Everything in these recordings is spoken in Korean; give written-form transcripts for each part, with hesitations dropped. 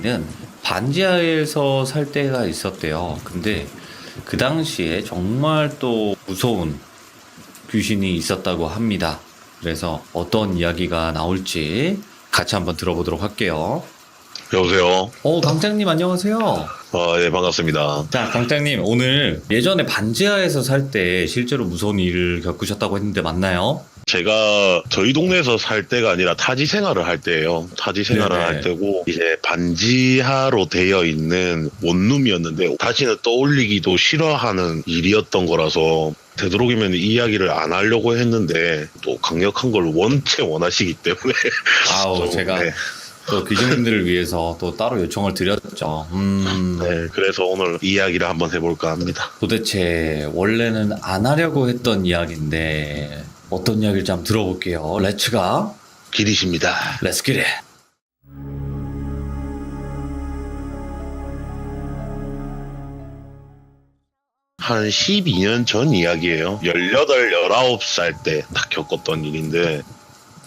는 반지하에서 살 때가 있었대요. 근데 그 당시에 정말 또 무서운 귀신이 있었다고 합니다. 그래서 어떤 이야기가 나올지 같이 한번 들어보도록 할게요. 여보세요. 강장님 안녕하세요. 예, 반갑습니다. 자, 강장님 오늘 예전에 반지하에서 살 때 실제로 무서운 일을 겪으셨다고 했는데 맞나요? 제가 저희 동네에서 살 때가 아니라 타지 생활을 할 때예요. 타지 생활을 네네. 할 때고 이제 반지하로 되어 있는 원룸이었는데 다시는 떠올리기도 싫어하는 일이었던 거라서 되도록이면 이 이야기를 안 하려고 했는데 또 강력한 걸 원체 원하시기 때문에 좀, 제가 네. 또 귀중님들을 위해서 또 따로 요청을 드렸죠. 네, 그래서 오늘 이야기를 한번 해볼까 합니다. 도대체 원래는 안 하려고 했던 이야기인데 어떤 이야기일지 한번 들어볼게요. 렛츠가 길이십니다. 렛츠 기릿. 한 12년 전 이야기예요. 18, 19살 때 딱 겪었던 일인데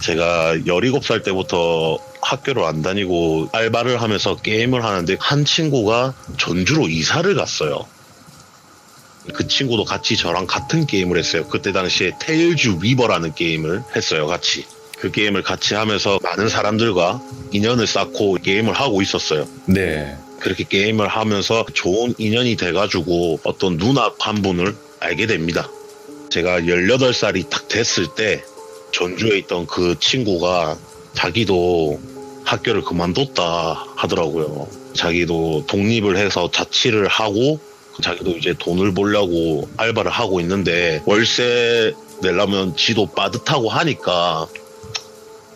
제가 17살 때부터 학교를 안 다니고 알바를 하면서 게임을 하는데 한 친구가 전주로 이사를 갔어요. 그 친구도 같이 저랑 같은 게임을 했어요. 그때 당시에 테일즈 위버라는 게임을 했어요, 같이. 그 게임을 같이 하면서 많은 사람들과 인연을 쌓고 게임을 하고 있었어요. 네. 그렇게 게임을 하면서 좋은 인연이 돼가지고 어떤 누나 한 분을 알게 됩니다. 제가 18살이 딱 됐을 때 전주에 있던 그 친구가 자기도 학교를 그만뒀다 하더라고요. 자기도 독립을 해서 자취를 하고 자기도 이제 돈을 벌려고 알바를 하고 있는데 월세 내려면 지도 빠듯하고 하니까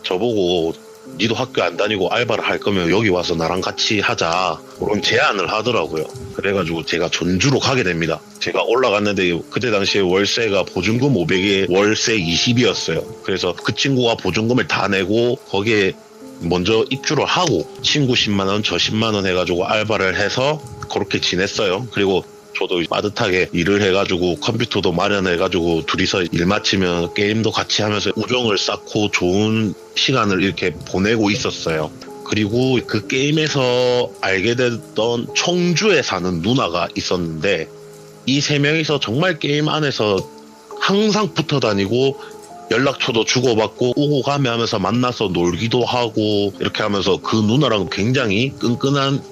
저보고 니도 학교 안 다니고 알바를 할 거면 여기 와서 나랑 같이 하자 그런 제안을 하더라고요. 그래가지고 제가 전주로 가게 됩니다. 제가 올라갔는데 그때 당시에 월세가 보증금 500에 월세 20이었어요. 그래서 그 친구가 보증금을 다 내고 거기에 먼저 입주를 하고 친구 10만원 저 10만원 해가지고 알바를 해서 그렇게 지냈어요. 그리고 저도 빠듯하게 일을 해가지고 컴퓨터도 마련해가지고 둘이서 일 마치면 게임도 같이 하면서 우정을 쌓고 좋은 시간을 이렇게 보내고 있었어요. 그리고 그 게임에서 알게 됐던 청주에 사는 누나가 있었는데 이 세 명이서 정말 게임 안에서 항상 붙어 다니고 연락처도 주고받고 오고 가며 하면서 만나서 놀기도 하고 이렇게 하면서 그 누나랑 굉장히 끈끈한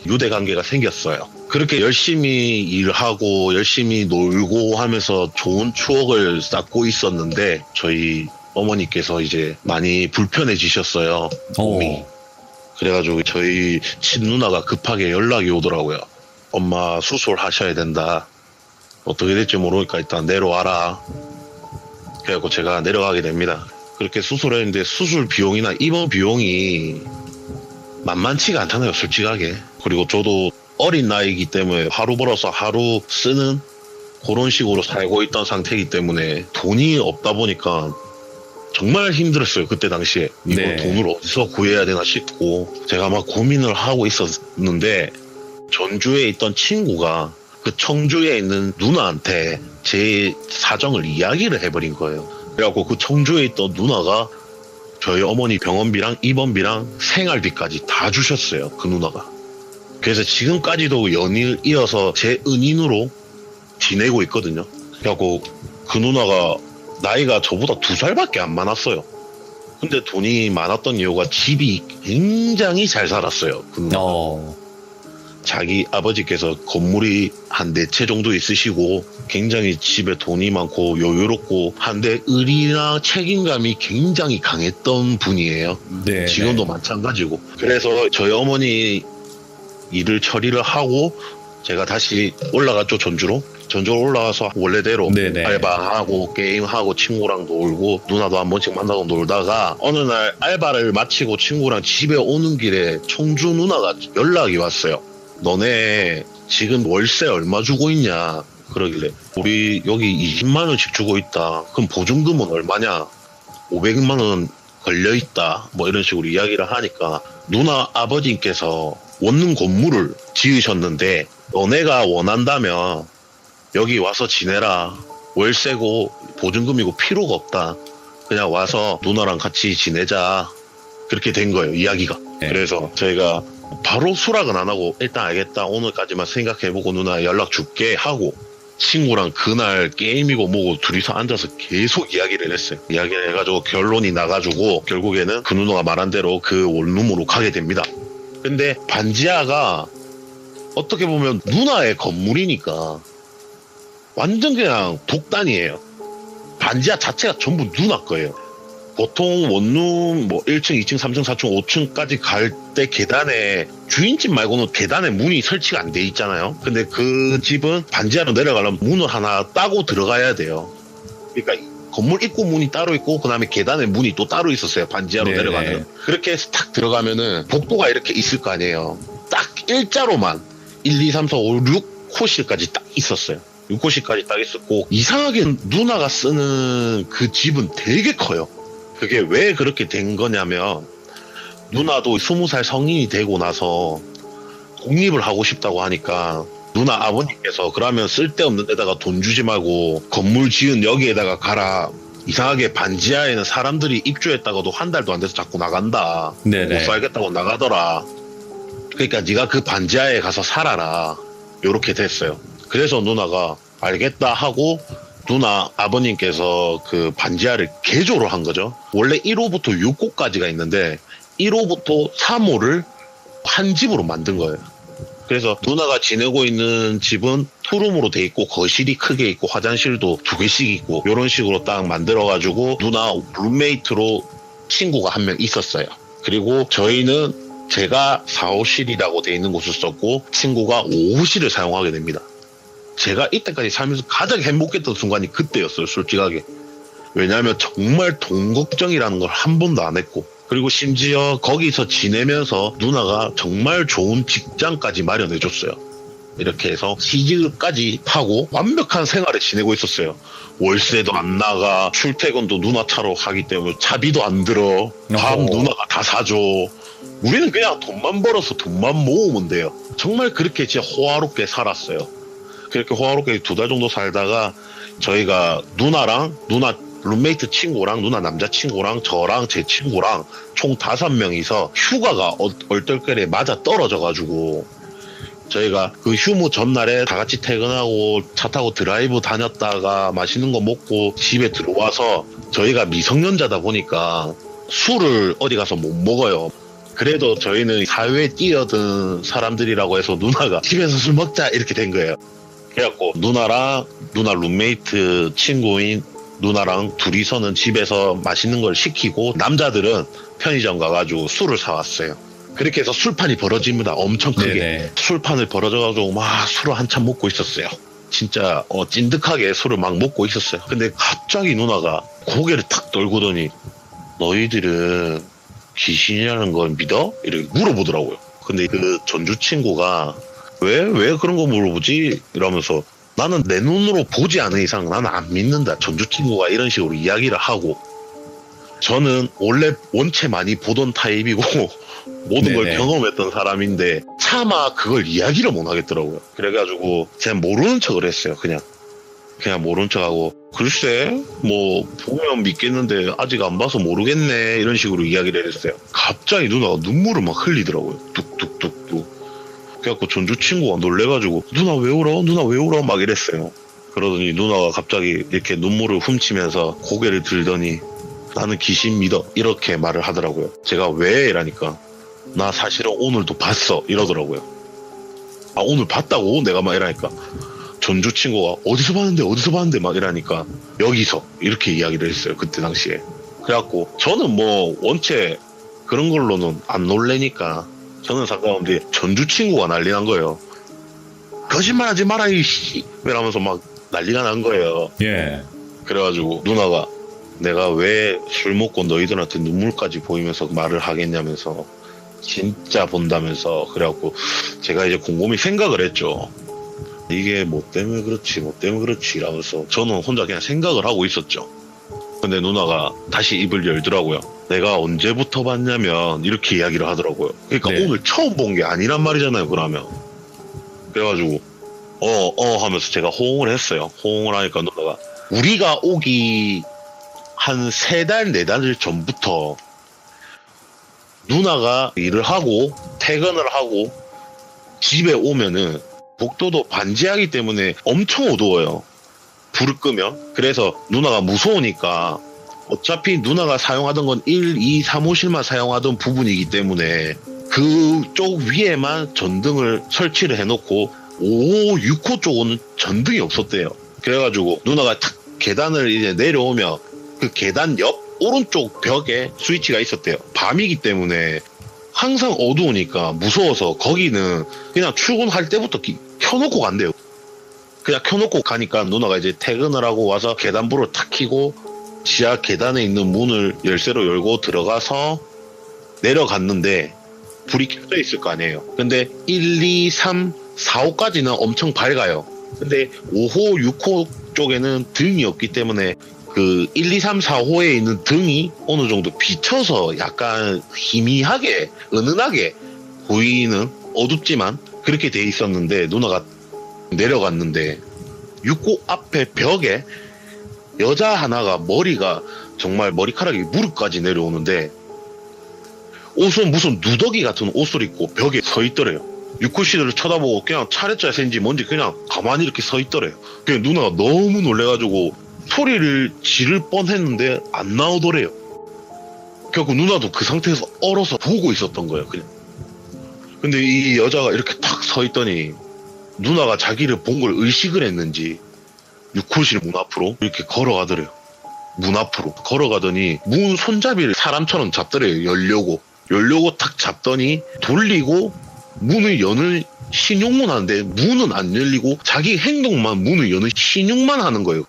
유대관계가 생겼어요. 그렇게 열심히 일하고 열심히 놀고 하면서 좋은 추억을 쌓고 있었는데 저희 어머니께서 이제 많이 불편해지셨어요. 몸이. 그래가지고 저희 친누나가 급하게 연락이 오더라고요. 엄마 수술하셔야 된다. 어떻게 될지 모르니까 일단 내려와라. 그래갖고 제가 내려가게 됩니다. 그렇게 수술했는데 수술 비용이나 입원 비용이 만만치가 않잖아요, 솔직하게. 그리고 저도 어린 나이이기 때문에 하루 벌어서 하루 쓰는 그런 식으로 살고 있던 상태이기 때문에 돈이 없다 보니까 정말 힘들었어요. 그때 당시에 이거 네. 돈을 어디서 구해야 되나 싶고 제가 막 고민을 하고 있었는데 전주에 있던 친구가 그 청주에 있는 누나한테 제 사정을 이야기를 해버린 거예요. 그래갖고 그 청주에 있던 누나가 저희 어머니 병원비랑 입원비랑 생활비까지 다 주셨어요. 그 누나가. 그래서 지금까지도 연일 이어서 제 은인으로 지내고 있거든요. 그래갖고 그 누나가 나이가 저보다 2살밖에 안 많았어요. 근데 돈이 많았던 이유가 집이 굉장히 잘 살았어요. 그 누나. 자기 아버지께서 건물이 한 4채 정도 있으시고 굉장히 집에 돈이 많고 여유롭고 한데 의리나 책임감이 굉장히 강했던 분이에요. 네. 지금도 마찬가지고. 그래서 저희 어머니 일을 처리를 하고 제가 다시 올라갔죠. 전주로 올라가서 원래대로 네네. 알바하고 게임하고 친구랑 놀고 누나도 한 번씩 만나고 놀다가 어느 날 알바를 마치고 친구랑 집에 오는 길에 청주 누나가 연락이 왔어요. 너네 지금 월세 얼마 주고 있냐 그러길래 우리 여기 20만 원씩 주고 있다. 그럼 보증금은 얼마냐? 500만 원 걸려있다. 뭐 이런 식으로 이야기를 하니까 누나 아버님께서 원룸 건물을 지으셨는데 너네가 원한다면 여기 와서 지내라. 월세고 보증금이고 필요가 없다. 그냥 와서 누나랑 같이 지내자. 그렇게 된 거예요, 이야기가. 네. 그래서 저희가 바로 수락은 안 하고 일단 알겠다 오늘까지만 생각해보고 누나 연락 줄게 하고 친구랑 그날 게임이고 뭐고 둘이서 앉아서 계속 이야기를 했어요. 이야기를 해가지고 결론이 나가지고 결국에는 그 누나가 말한 대로 그 원룸으로 가게 됩니다. 근데 반지하가 어떻게 보면 누나의 건물이니까 완전 그냥 독단이에요. 반지하 자체가 전부 누나 거예요. 보통 원룸 뭐 1층, 2층, 3층, 4층, 5층까지 갈 때 계단에 주인집 말고는 계단에 문이 설치가 안 돼 있잖아요. 근데 그 집은 반지하로 내려가려면 문을 하나 따고 들어가야 돼요. 그러니까 건물 입구 문이 따로 있고 그다음에 계단에 문이 또 따로 있었어요. 반지하로 네네. 내려가면. 그렇게 해서 탁 들어가면은 복도가 이렇게 있을 거 아니에요. 딱 일자로만 1, 2, 3, 4, 5, 6호실까지 딱 있었어요. 6호실까지 딱 있었고 이상하게 누나가 쓰는 그 집은 되게 커요. 그게 왜 그렇게 된 거냐면 누나도 20살 성인이 되고 나서 독립을 하고 싶다고 하니까 누나 아버님께서 그러면 쓸데없는 데다가 돈 주지 말고 건물 지은 여기에다가 가라. 이상하게 반지하에는 사람들이 입주했다가도 한 달도 안 돼서 자꾸 나간다. 네네. 못 살겠다고 나가더라. 그러니까 네가 그 반지하에 가서 살아라. 요렇게 됐어요. 그래서 누나가 알겠다 하고 누나 아버님께서 그 반지하를 개조를 한 거죠. 원래 1호부터 6호까지가 있는데 1호부터 3호를 한 집으로 만든 거예요. 그래서 누나가 지내고 있는 집은 투룸으로 돼 있고 거실이 크게 있고 화장실도 2개씩 있고 이런 식으로 딱 만들어가지고 누나 룸메이트로 친구가 한 명 있었어요. 그리고 저희는 제가 4호실이라고 돼 있는 곳을 썼고 친구가 5호실을 사용하게 됩니다. 제가 이때까지 살면서 가장 행복했던 순간이 그때였어요, 솔직하게. 왜냐하면 정말 돈 걱정이라는 걸 한 번도 안 했고 그리고 심지어 거기서 지내면서 누나가 정말 좋은 직장까지 마련해줬어요. 이렇게 해서 시집까지 하고 완벽한 생활을 지내고 있었어요. 월세도 안 나가, 출퇴근도 누나 차로 하기 때문에 차비도 안 들어, 밥 누나가 다 사줘. 우리는 그냥 돈만 벌어서 돈만 모으면 돼요. 정말 그렇게 진짜 호화롭게 살았어요. 그렇게 호화롭게 2달 정도 살다가 저희가 누나 룸메이트 친구랑 누나 남자친구랑 저랑 제 친구랑 총 5명이서 휴가가 얼떨결에 맞아 떨어져가지고 저희가 그 휴무 전날에 다 같이 퇴근하고 차 타고 드라이브 다녔다가 맛있는 거 먹고 집에 들어와서 저희가 미성년자다 보니까 술을 어디 가서 못 먹어요. 그래도 저희는 사회에 뛰어든 사람들이라고 해서 누나가 집에서 술 먹자 이렇게 된 거예요. 그래갖고 누나랑 누나 룸메이트 친구인 누나랑 둘이서는 집에서 맛있는 걸 시키고 남자들은 편의점 가가지고 술을 사왔어요. 그렇게 해서 술판이 벌어집니다. 엄청 크게. 네네. 술판을 벌어져가지고 막 술을 한참 먹고 있었어요. 진짜 찐득하게 술을 막 먹고 있었어요. 근데 갑자기 누나가 고개를 탁 떨구더니 너희들은 귀신이라는 걸 믿어? 이렇게 물어보더라고요. 근데 그 전주 친구가 왜 그런 거 물어보지? 이러면서 나는 내 눈으로 보지 않은 이상 나는 안 믿는다. 전주 친구가 이런 식으로 이야기를 하고 저는 원래 원체 많이 보던 타입이고 모든 걸 네네. 경험했던 사람인데 차마 그걸 이야기를 못 하겠더라고요. 그래가지고 제가 모르는 척을 했어요. 그냥 모르는 척하고 글쎄 뭐 보면 믿겠는데 아직 안 봐서 모르겠네 이런 식으로 이야기를 했어요. 갑자기 누나가 눈물을 막 흘리더라고요. 뚝뚝뚝뚝. 그래갖고 전주 친구가 놀래가지고 누나 왜 울어? 누나 왜 울어? 막 이랬어요. 그러더니 누나가 갑자기 이렇게 눈물을 훔치면서 고개를 들더니 나는 귀신 믿어 이렇게 말을 하더라고요. 제가 왜? 이라니까 나 사실은 오늘도 봤어 이러더라고요. 아 오늘 봤다고? 내가 막 이러니까 전주 친구가 어디서 봤는데 막 이러니까 여기서 이렇게 이야기를 했어요. 그때 당시에. 그래갖고 저는 뭐 원체 그런 걸로는 안 놀래니까 저는 상관없는데 전주 친구가 난리 난 거예요. 거짓말하지 마라 이씨 이러면서 막 난리가 난 거예요. 예. 그래가지고 누나가 내가 왜 술 먹고 너희들한테 눈물까지 보이면서 말을 하겠냐면서 진짜 본다면서 그래갖고 제가 이제 곰곰이 생각을 했죠. 이게 뭐 때문에 그렇지 이러면서 저는 혼자 그냥 생각을 하고 있었죠. 근데 누나가 다시 입을 열더라고요. 내가 언제부터 봤냐면 이렇게 이야기를 하더라고요. 그러니까 네. 오늘 처음 본 게 아니란 말이잖아요. 그러면 그래가지고 하면서 제가 호응을 했어요. 호응을 하니까 누나가 우리가 오기 한 3달 4달 전부터 누나가 일을 하고 퇴근을 하고 집에 오면은 복도도 반지하기 때문에 엄청 어두워요. 불을 끄면. 그래서 누나가 무서우니까 어차피 누나가 사용하던 건 1, 2, 3호실만 사용하던 부분이기 때문에 그쪽 위에만 전등을 설치를 해놓고 5호, 6호 쪽은 전등이 없었대요. 그래가지고 누나가 탁 계단을 이제 내려오면 그 계단 옆 오른쪽 벽에 스위치가 있었대요. 밤이기 때문에 항상 어두우니까 무서워서 거기는 그냥 출근할 때부터 켜놓고 간대요. 그냥 켜놓고 가니까 누나가 이제 퇴근을 하고 와서 계단불을 탁 켜고 지하 계단에 있는 문을 열쇠로 열고 들어가서 내려갔는데 불이 켜져 있을 거 아니에요. 근데 1, 2, 3, 4호까지는 엄청 밝아요. 근데 5호, 6호 쪽에는 등이 없기 때문에 그 1, 2, 3, 4호에 있는 등이 어느 정도 비쳐서 약간 희미하게, 은은하게 보이는 어둡지만 그렇게 돼 있었는데 누나가 내려갔는데 6호 앞에 벽에 여자 하나가 머리가 정말 머리카락이 무릎까지 내려오는데 옷은 무슨 누더기 같은 옷을 입고 벽에 서 있더래요. 6호 씨를 쳐다보고 그냥 차례자세인지 뭔지 그냥 가만히 이렇게 서 있더래요. 그냥 누나가 너무 놀래가지고 소리를 지를 뻔했는데 안 나오더래요. 결국 누나도 그 상태에서 얼어서 보고 있었던 거예요. 그냥. 근데 이 여자가 이렇게 탁 서 있더니 누나가 자기를 본 걸 의식을 했는지 6호실 문 앞으로 이렇게 걸어가더래요. 문 앞으로 걸어가더니 문 손잡이를 사람처럼 잡더래요. 열려고 탁 잡더니 돌리고 문을 여는 신용문 하는데 문은 안 열리고 자기 행동만 문을 여는 신용만 하는 거예요.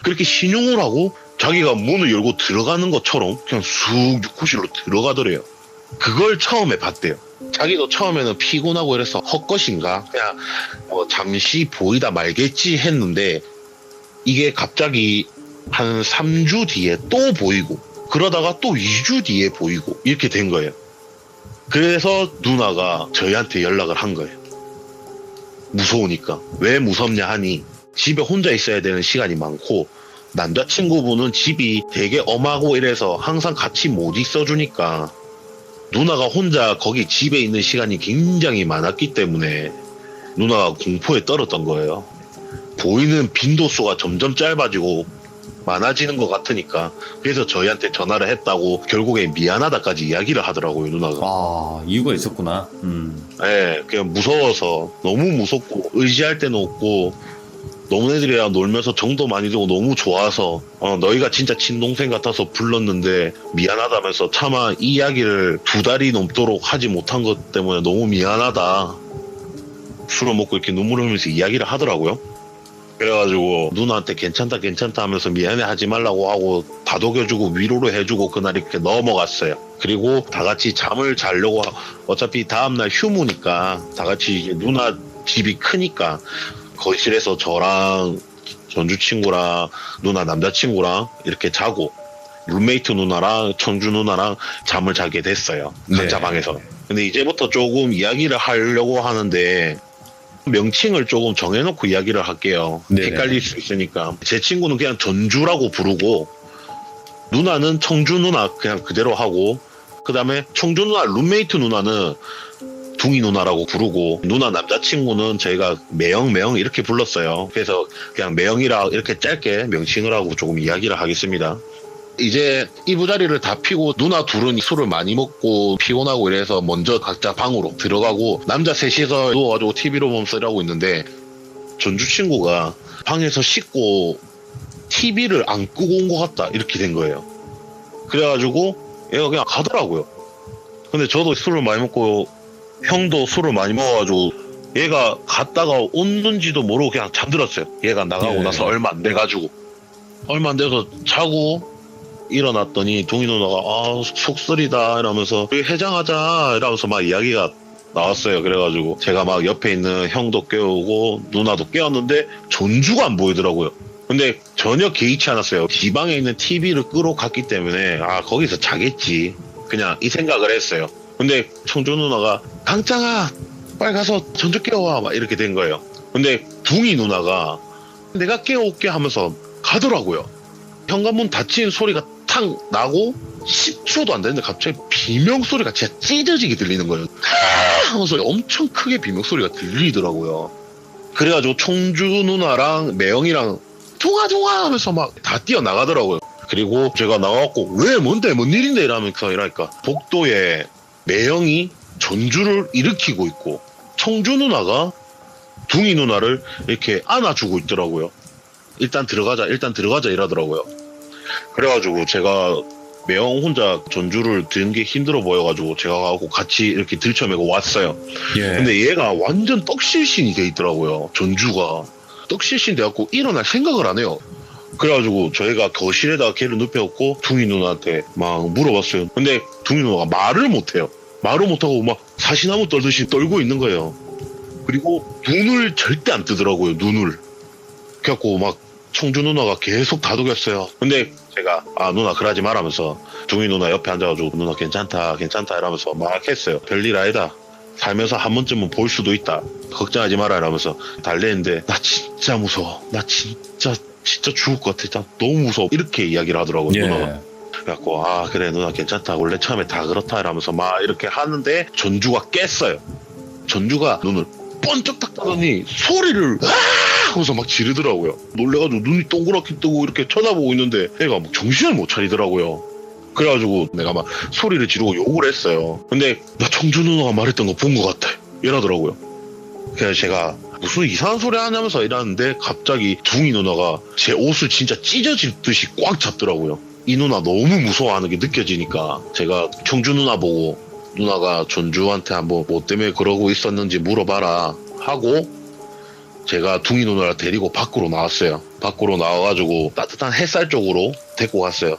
그렇게 신용을 하고 자기가 문을 열고 들어가는 것처럼 그냥 쑥 6호실로 들어가더래요. 그걸 처음에 봤대요. 자기도 처음에는 피곤하고 이래서 헛것인가 그냥 뭐 잠시 보이다 말겠지 했는데 이게 갑자기 한 3주 뒤에 또 보이고 그러다가 또 2주 뒤에 보이고 이렇게 된 거예요. 그래서 누나가 저희한테 연락을 한 거예요. 무서우니까. 왜 무섭냐 하니 집에 혼자 있어야 되는 시간이 많고 남자친구분은 집이 되게 엄하고 이래서 항상 같이 못 있어주니까 누나가 혼자 거기 집에 있는 시간이 굉장히 많았기 때문에 누나가 공포에 떨었던 거예요. 보이는 빈도수가 점점 짧아지고 많아지는 것 같으니까 그래서 저희한테 전화를 했다고 결국에 미안하다까지 이야기를 하더라고요. 누나가. 아, 이유가 있었구나. 네, 그냥 무서워서 너무 무섭고 의지할 데는 없고 너무네들이랑 놀면서 정도 많이 들고 너무 좋아서 너희가 진짜 친동생 같아서 불렀는데 미안하다면서 차마 이 이야기를 2달이 넘도록 하지 못한 것 때문에 너무 미안하다. 술을 먹고 이렇게 눈물을 흘리면서 이야기를 하더라고요. 그래가지고 누나한테 괜찮다 하면서 미안해 하지 말라고 하고 다독여주고 위로를 해주고 그날 이렇게 넘어갔어요. 그리고 다 같이 잠을 자려고 어차피 다음날 휴무니까 다 같이 이제 누나 집이 크니까 거실에서 저랑 전주 친구랑 누나 남자친구랑 이렇게 자고 룸메이트 누나랑 청주 누나랑 잠을 자게 됐어요. 각자 네. 방에서. 근데 이제부터 조금 이야기를 하려고 하는데 명칭을 조금 정해놓고 이야기를 할게요. 네네. 헷갈릴 수 있으니까. 제 친구는 그냥 전주라고 부르고 누나는 청주 누나 그냥 그대로 하고 그 다음에 청주 누나 룸메이트 누나는 둥이 누나라고 부르고 누나 남자친구는 저희가 매영 이렇게 불렀어요. 그래서 그냥 매영이라 이렇게 짧게 명칭을 하고 조금 이야기를 하겠습니다. 이제 이부자리를 다 피고 누나 둘은 술을 많이 먹고 피곤하고 이래서 먼저 각자 방으로 들어가고 남자 셋이서 누워가지고 TV로 보면서 일하고 있는데 전주 친구가 방에서 씻고 TV를 안 끄고 온 것 같다 이렇게 된 거예요. 그래가지고 얘가 그냥 가더라고요. 근데 저도 술을 많이 먹고 형도 술을 많이 먹어가지고 얘가 갔다가 온는지도 모르고 그냥 잠들었어요. 얘가 나가고 네. 나서 얼마 안 돼가지고 얼마 안 돼서 자고 일어났더니 동희 누나가 속쓰리다 이러면서 우리 해장하자 이러면서 막 이야기가 나왔어요. 그래가지고 제가 막 옆에 있는 형도 깨우고 누나도 깨웠는데 전주가 안 보이더라고요. 근데 전혀 개의치 않았어요. 지방에 있는 TV를 끄러 갔기 때문에 거기서 자겠지 그냥 이 생각을 했어요. 근데 청주 누나가 강짱아 빨리 가서 전주 깨워와 막 이렇게 된 거예요. 근데 둥이 누나가 내가 깨워올게 하면서 가더라고요. 현관문 닫힌 소리가 탁 탁 나고 10초도 안 되는데 갑자기 비명소리가 진짜 찢어지게 들리는 거예요. 아! 하면서 엄청 크게 비명소리가 들리더라고요. 그래가지고 청주 누나랑 매영이랑 동아 하면서 막 다 뛰어나가더라고요. 그리고 제가 나와갖고 왜 뭔데 뭔 일인데 이러니까 복도에 매영이 전주를 일으키고 있고 청주 누나가 둥이 누나를 이렇게 안아주고 있더라고요. 일단 들어가자 이러더라고요. 그래가지고 제가 매영 혼자 전주를 드는 게 힘들어 보여가지고 제가 가고 같이 이렇게 들쳐매고 왔어요. 예. 근데 얘가 완전 떡실신이 돼 있더라고요. 전주가 떡실신 돼갖고 일어날 생각을 안 해요. 그래가지고 저희가 거실에다가 걔를 눕혀갖고 둥이 누나한테 막 물어봤어요. 근데 둥이 누나가 말을 못해요. 말을 못하고 막 사시나무 떨듯이 떨고 있는 거예요. 그리고 눈을 절대 안 뜨더라고요. 눈을. 그래갖고 막 청주 누나가 계속 다독였어요. 근데 제가 누나 그러지 말하면서 둥이 누나 옆에 앉아가지고 누나 괜찮다 이러면서 막 했어요. 별일 아니다. 살면서 한 번쯤은 볼 수도 있다. 걱정하지 마라 이러면서 달래는데 나 진짜 무서워. 나 진짜 죽을 것 같아. 진짜 너무 무서워. 이렇게 이야기를 하더라고요. 예. 누나가. 그래갖고 그래 누나 괜찮다. 원래 처음에 다 그렇다 이러면서 막 이렇게 하는데 전주가 깼어요. 전주가 눈을 번쩍 딱 뜨더니 소리를 하면서 막 지르더라고요. 놀래가지고 눈이 동그랗게 뜨고 이렇게 쳐다보고 있는데 애가 막 정신을 못 차리더라고요. 그래가지고 내가 막 소리를 지르고 욕을 했어요. 근데 나 청주 누나가 말했던 거 본 것 같아 이러더라고요. 그래서 제가 무슨 이상한 소리 하냐면서 이러는데 갑자기 둥이 누나가 제 옷을 진짜 찢어질 듯이 꽉 잡더라고요. 이 누나 너무 무서워하는 게 느껴지니까 제가 청주 누나 보고 누나가 전주한테 한번 뭐 때문에 그러고 있었는지 물어봐라 하고 제가 둥이 누나를 데리고 밖으로 나왔어요. 밖으로 나와가지고 따뜻한 햇살 쪽으로 데리고 갔어요.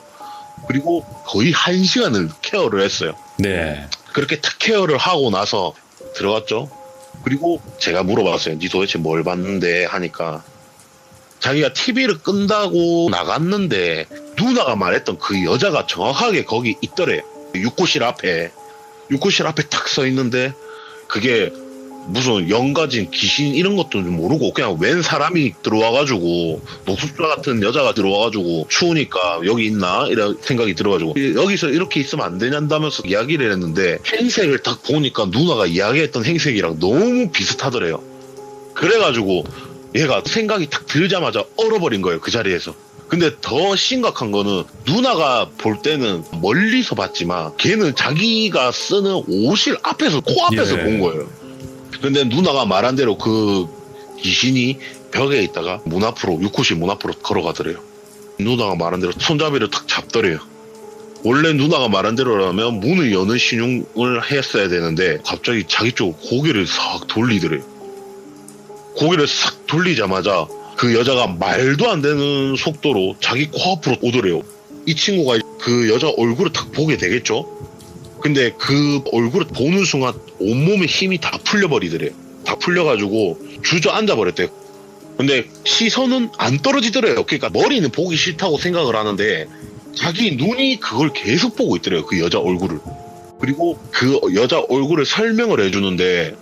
그리고 거의 1시간을 케어를 했어요. 네. 그렇게 탁 케어를 하고 나서 들어갔죠. 그리고 제가 물어봤어요. 니 도대체 뭘 봤는데 하니까 자기가 TV를 끈다고 나갔는데 누나가 말했던 그 여자가 정확하게 거기 있더래요. 육고실 앞에 탁 서 있는데 그게 무슨 영가진 귀신 이런 것도 모르고 그냥 웬 사람이 들어와가지고 노숙자 같은 여자가 들어와가지고 추우니까 여기 있나 이런 생각이 들어가지고 여기서 이렇게 있으면 안 되냐면서 이야기를 했는데 행색을 딱 보니까 누나가 이야기했던 행색이랑 너무 비슷하더래요. 그래가지고 얘가 생각이 딱 들자마자 얼어버린 거예요. 그 자리에서. 근데 더 심각한 거는 누나가 볼 때는 멀리서 봤지만 걔는 자기가 쓰는 옷을 앞에서 코앞에서 예. 본 거예요. 근데 누나가 말한 대로 그 귀신이 벽에 있다가 문 앞으로 육호실 문 앞으로 걸어가더래요. 누나가 말한 대로 손잡이를 탁 잡더래요. 원래 누나가 말한 대로라면 문을 여는 신용을 했어야 되는데 갑자기 자기 쪽으로 고개를 싹 돌리더래요. 고개를 싹 돌리자마자 그 여자가 말도 안 되는 속도로 자기 코앞으로 오더래요. 이 친구가 그 여자 얼굴을 딱 보게 되겠죠? 근데 그 얼굴을 보는 순간 온몸에 힘이 다 풀려버리더래요. 다 풀려가지고 주저앉아 버렸대요. 근데 시선은 안 떨어지더래요. 그러니까 머리는 보기 싫다고 생각을 하는데 자기 눈이 그걸 계속 보고 있더래요. 그 여자 얼굴을. 그리고 그 여자 얼굴을 설명을 해주는데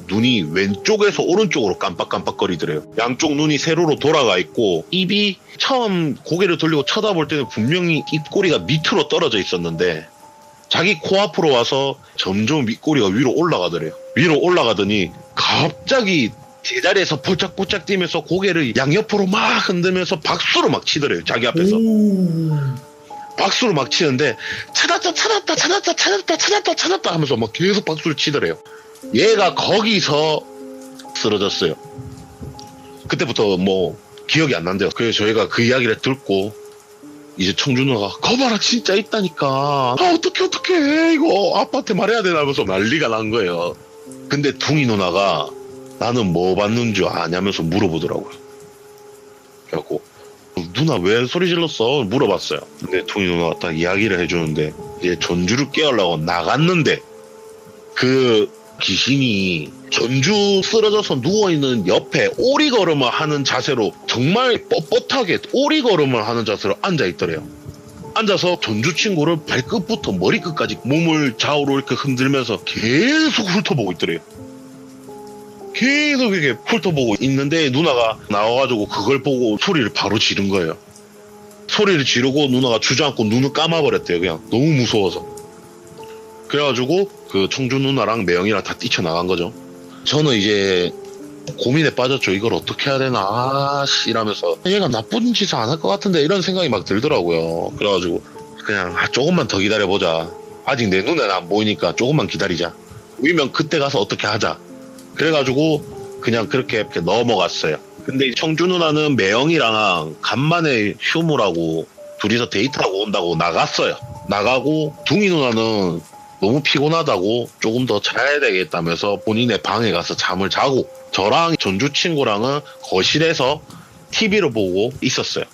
눈이 왼쪽에서 오른쪽으로 깜빡깜빡거리더래요. 양쪽 눈이 세로로 돌아가 있고 입이 처음 고개를 돌리고 쳐다볼 때는 분명히 입꼬리가 밑으로 떨어져 있었는데 자기 코앞으로 와서 점점 입꼬리가 위로 올라가더래요. 위로 올라가더니 갑자기 제자리에서 폴짝폴짝 뛰면서 고개를 양옆으로 막 흔들면서 박수를 막 치더래요. 자기 앞에서. 박수를 막 치는데 찾았다 하면서 막 계속 박수를 치더래요. 얘가 거기서 쓰러졌어요. 그때부터 뭐 기억이 안 난대요. 그래서 저희가 그 이야기를 듣고 이제 청주 누나가 거봐라 진짜 있다니까 어떡해 이거 아빠한테 말해야 되나 하면서 난리가 난 거예요. 근데 둥이 누나가 나는 뭐 봤는 줄 아냐면서 물어보더라고요. 그래갖고 누나 왜 소리 질렀어 물어봤어요. 근데 둥이 누나가 딱 이야기를 해주는데 이제 전주를 깨우려고 나갔는데 그 귀신이 전주 쓰러져서 누워있는 옆에 오리걸음을 하는 자세로 정말 뻣뻣하게 오리걸음을 하는 자세로 앉아있더래요. 앉아서 전주 친구를 발끝부터 머리끝까지 몸을 좌우로 이렇게 흔들면서 계속 훑어보고 있더래요. 계속 이렇게 훑어보고 있는데 누나가 나와가지고 그걸 보고 소리를 바로 지른 거예요. 소리를 지르고 누나가 주저앉고 눈을 감아버렸대요. 그냥 너무 무서워서. 그래가지고 그 청주 누나랑 매형이랑 다 뛰쳐나간 거죠. 저는 이제 고민에 빠졌죠. 이걸 어떻게 해야 되나, 아씨 이러면서 얘가 나쁜 짓을 안 할 것 같은데 이런 생각이 막 들더라고요. 그래가지고 그냥 조금만 더 기다려보자. 아직 내 눈에는 안 보이니까 조금만 기다리자. 우리면 그때 가서 어떻게 하자. 그래가지고 그냥 그렇게 이렇게 넘어갔어요. 근데 청주 누나는 매형이랑 간만에 휴무라고 둘이서 데이트하고 온다고 나갔어요. 나가고 둥이 누나는 너무 피곤하다고 조금 더 자야 되겠다면서 본인의 방에 가서 잠을 자고, 저랑 전주 친구랑은 거실에서 TV를 보고 있었어요.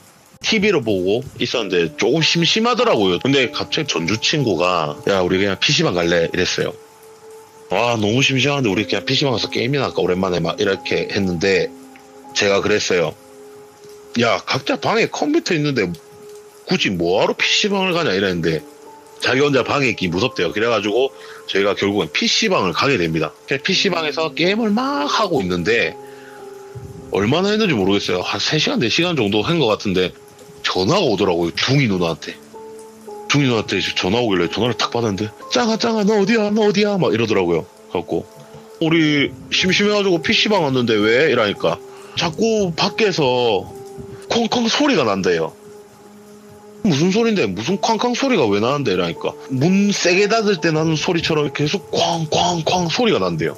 TV를 보고 있었는데 조금 심심하더라고요. 근데 갑자기 전주 친구가 야 우리 그냥 PC방 갈래 이랬어요. 와 너무 심심한데 우리 그냥 PC방 가서 게임이나 할까 오랜만에 막 이렇게 했는데 제가 그랬어요. 야 각자 방에 컴퓨터 있는데 굳이 뭐하러 PC방을 가냐 이랬는데 자기 혼자 방에 있기 무섭대요. 그래가지고 저희가 결국엔 PC방을 가게 됩니다. PC방에서 게임을 막 하고 있는데 얼마나 했는지 모르겠어요. 한 3시간, 4시간 정도 한 것 같은데 전화가 오더라고요. 둥이 누나한테. 둥이 누나한테 전화 오길래 전화를 탁 받았는데 짱아 너 어디야 막 이러더라고요. 그래갖고 우리 심심해가지고 PC방 왔는데 왜? 이러니까 자꾸 밖에서 콩콩 소리가 난대요. 무슨 소린데 무슨 쾅쾅 소리가 왜 나는데 이러니까 문 세게 닫을 때 나는 소리처럼 계속 쾅쾅쾅 소리가 난대요.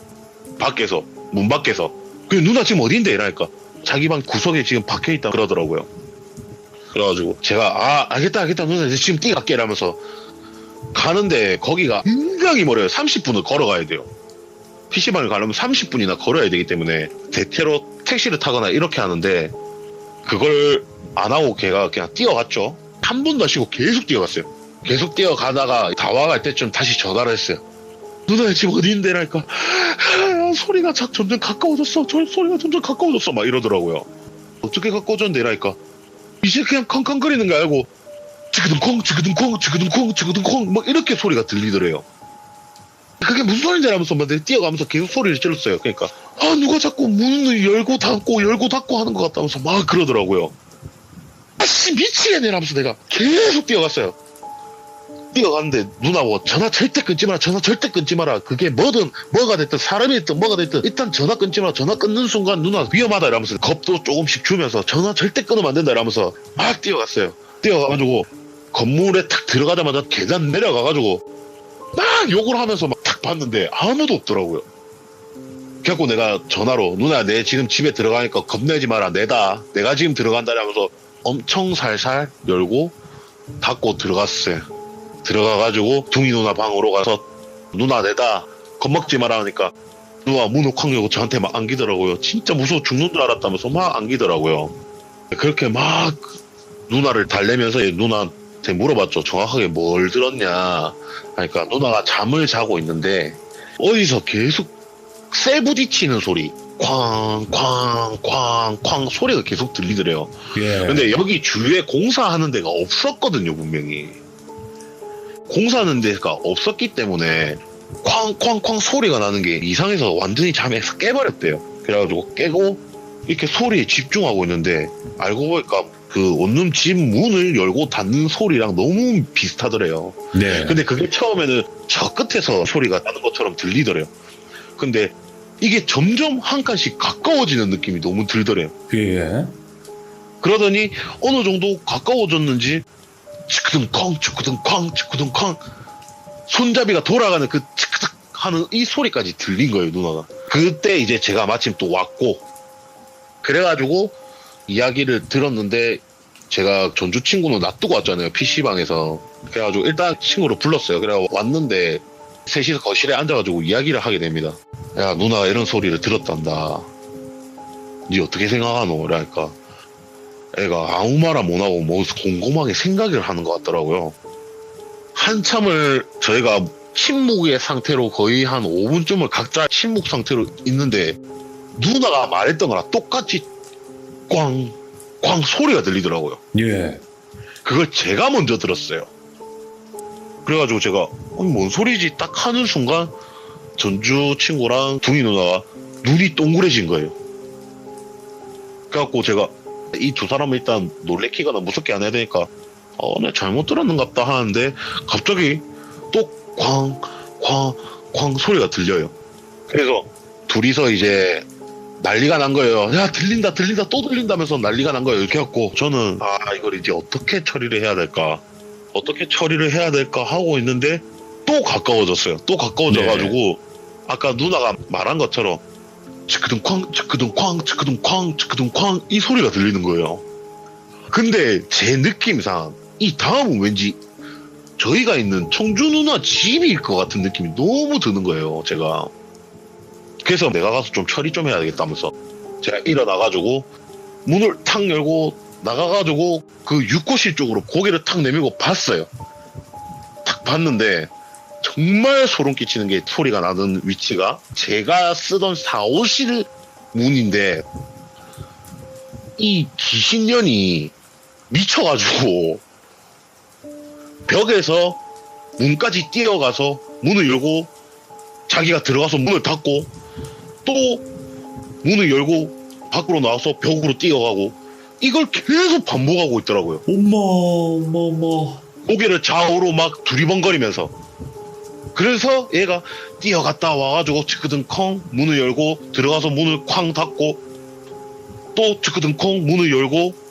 밖에서 문 밖에서. 그 누나 지금 어딘데 이러니까 자기 방 구석에 지금 박혀있다 그러더라고요. 그래가지고 제가 알겠다 누나 이제 지금 뛰갈게 이러면서 가는데 거기가 굉장히 멀어요. 30분을 걸어가야 돼요. PC방을 가려면 30분이나 걸어야 되기 때문에 대체로 택시를 타거나 이렇게 하는데 그걸 안 하고 걔가 그냥 뛰어갔죠. 한 번도 안 쉬고 계속 뛰어갔어요. 계속 뛰어가다가 다 와갈 때쯤 다시 전화를 했어요. 누나 지금 어디 있는데? 라니까 소리가 점점 가까워졌어. 소리가 점점 가까워졌어. 막 이러더라고요. 어떻게 가까워졌는데? 라니까 이제 그냥 康康거리는 거 알고 지그둥콩 막 이렇게 소리가 들리더래요. 그게 무슨 소리인지 알면서 막 뛰어가면서 계속 소리를 질렀어요. 그러니까 누가 자꾸 문을 열고 닫고 하는 것 같다면서 막 그러더라고요. 아씨 미치겠네 라면서 내가 계속 뛰어갔어요. 뛰어갔는데 누나 뭐 전화 절대 끊지 마라. 그게 뭐가 됐든 사람이 됐든 뭐가 됐든 일단 전화 끊지 마라. 전화 끊는 순간 누나 위험하다 이러면서 겁도 조금씩 주면서 전화 절대 끊으면 안 된다 이러면서 막 뛰어갔어요. 뛰어가가지고 건물에 탁 들어가자마자 계단 내려가가지고 막 욕을 하면서 막 탁 봤는데 아무도 없더라고요. 그래갖고 내가 전화로 누나 내 지금 집에 들어가니까 겁내지 마라. 내가 지금 들어간다 이러면서 엄청 살살 열고 닫고 들어갔어요. 들어가가지고 둥이 누나 방으로 가서 누나 내다 겁먹지 마라 하니까 누나 문을 쾅 열고 저한테 막 안기더라고요. 진짜 무서워 죽는 줄 알았다면서 막 안기더라고요. 그렇게 막 누나를 달래면서 누나한테 물어봤죠. 정확하게 뭘 들었냐 하니까 누나가 잠을 자고 있는데 어디서 계속 쇠 부딪히는 소리 쾅쾅쾅쾅 소리가 계속 들리더래요. 예. 근데 여기 주위에 공사하는 데가 없었거든요. 분명히 공사하는 데가 없었기 때문에 쾅쾅쾅 소리가 나는 게 이상해서 완전히 잠에서 깨버렸대요. 그래가지고 깨고 이렇게 소리에 집중하고 있는데 알고 보니까 그 원룸 집 문을 열고 닫는 소리랑 너무 비슷하더래요. 네. 근데 그게 처음에는 저 끝에서 소리가 나는 것처럼 들리더래요. 근데 이게 점점 한 칸씩 가까워지는 느낌이 너무 들더래요. 예. 그러더니 어느 정도 가까워졌는지 치크둥쾅 손잡이가 돌아가는 그 치크닥 하는 이 소리까지 들린 거예요. 누나가. 그때 이제 제가 마침 또 왔고 그래가지고 이야기를 들었는데 제가 전주 친구는 놔두고 왔잖아요. PC방에서. 그래가지고 일단 친구를 불렀어요. 그래가지고 왔는데 셋이서 거실에 앉아가지고 이야기를 하게 됩니다. 야 누나가 이런 소리를 들었단다. 니 어떻게 생각하노? 이러니까 애가 아무 말 못하고 뭐 곰곰하게 생각을 하는 것 같더라고요. 한참을 저희가 침묵의 상태로 거의 한 5분쯤을 각자 침묵 상태로 있는데 누나가 말했던 거랑 똑같이 꽝 소리가 들리더라고요. 예. 그걸 제가 먼저 들었어요. 그래가지고 제가 뭔 소리지 딱 하는 순간 전주 친구랑 둥이 누나가 눈이 동그래진 거예요. 그래갖고 제가 이 두 사람은 일단 놀래키거나 무섭게 안 해야 되니까 내가 잘못 들었는갑다 하는데 갑자기 또 쾅 소리가 들려요. 그래서 둘이서 이제 난리가 난 거예요. 야, 들린다 또 들린다면서 난리가 난 거예요. 이렇게 해갖고 저는 이걸 이제 어떻게 처리를 해야 될까 하고 있는데 또 가까워졌어요. 또 가까워져가지고 아까 누나가 말한 것처럼 치크든 쾅 이 소리가 들리는 거예요. 근데 제 느낌상 이 다음은 왠지 저희가 있는 청주 누나 집일 것 같은 느낌이 너무 드는 거예요. 제가. 그래서 내가 가서 좀 처리 좀 해야 되겠다면서 제가 일어나가지고 문을 탁 열고 나가가지고 그 육고실 쪽으로 고개를 탁 내밀고 봤어요. 탁 봤는데 정말 소름 끼치는 게 소리가 나는 위치가 제가 쓰던 4호실 문인데 이 귀신년이 미쳐가지고 벽에서 문까지 뛰어가서 문을 열고 자기가 들어가서 문을 닫고 또 문을 열고 밖으로 나와서 벽으로 뛰어가고 이걸 계속 반복하고 있더라고요. 어머. 고개를 좌우로 막 두리번거리면서. 그래서 얘가 뛰어갔다 와가지고 치크든 콩 문을 열고 들어가서 문을 쾅 닫고 또 치크든 콩 문을 열고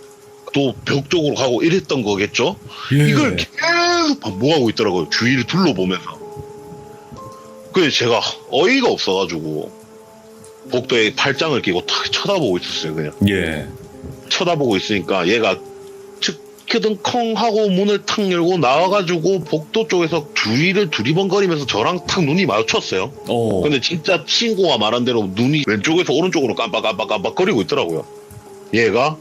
또 벽 쪽으로 가고 이랬던 거겠죠. 이걸 계속 반복하고 있더라고요. 주위를 둘러보면서. 그래서 제가 어이가 없어가지고 복도에 팔짱을 끼고 탁 쳐다보고 있었어요. 그냥 쳐다보고 있으니까 얘가 치크든 콩 하고 문을 탁 열고 나와가지고 복도 쪽에서 주위를 두리번거리면서 저랑 탁 눈이 마주쳤어요. 근데 진짜 친구가 말한 대로 눈이 왼쪽에서 오른쪽으로 깜빡거리고 있더라고요. 얘가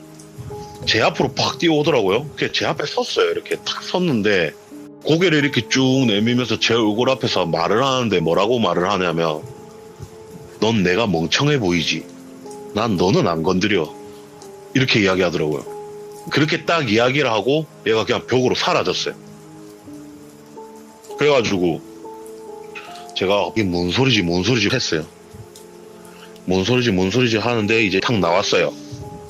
제 앞으로 팍 뛰어오더라고요. 그래서 제 앞에 섰어요. 이렇게 탁 섰는데 고개를 이렇게 쭉 내밀면서 제 얼굴 앞에서 말을 하는데 뭐라고 말을 하냐면 넌 내가 멍청해 보이지. 난 너는 안 건드려. 이렇게 이야기하더라고요. 그렇게 딱 이야기를 하고 얘가 그냥 벽으로 사라졌어요. 그래가지고 제가 이게 뭔 소리지 했어요. 뭔 소리지 하는데 이제 탁 나왔어요.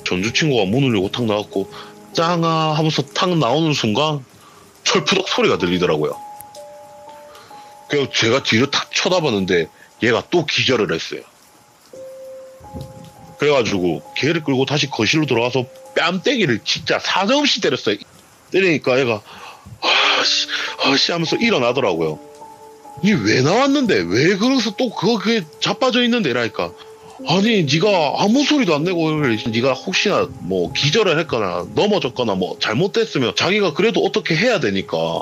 전주 친구가 문을 열고 탁 나왔고 짱아 하면서 탁 나오는 순간 철푸덕 소리가 들리더라고요. 그래서 제가 뒤를 탁 쳐다봤는데 얘가 또 기절을 했어요. 그래가지고 걔를 끌고 다시 거실로 들어가서 뺨때기를 진짜 사정없이 때렸어요. 때리니까 얘가 아씨 하면서 일어나더라고요. 니 왜 나왔는데 왜 그래서 또 그게 자빠져 있는데 이라니까. 아니 네가 아무 소리도 안 내고 네가 혹시나 뭐 기절을 했거나 넘어졌거나 뭐 잘못됐으면 자기가 그래도 어떻게 해야 되니까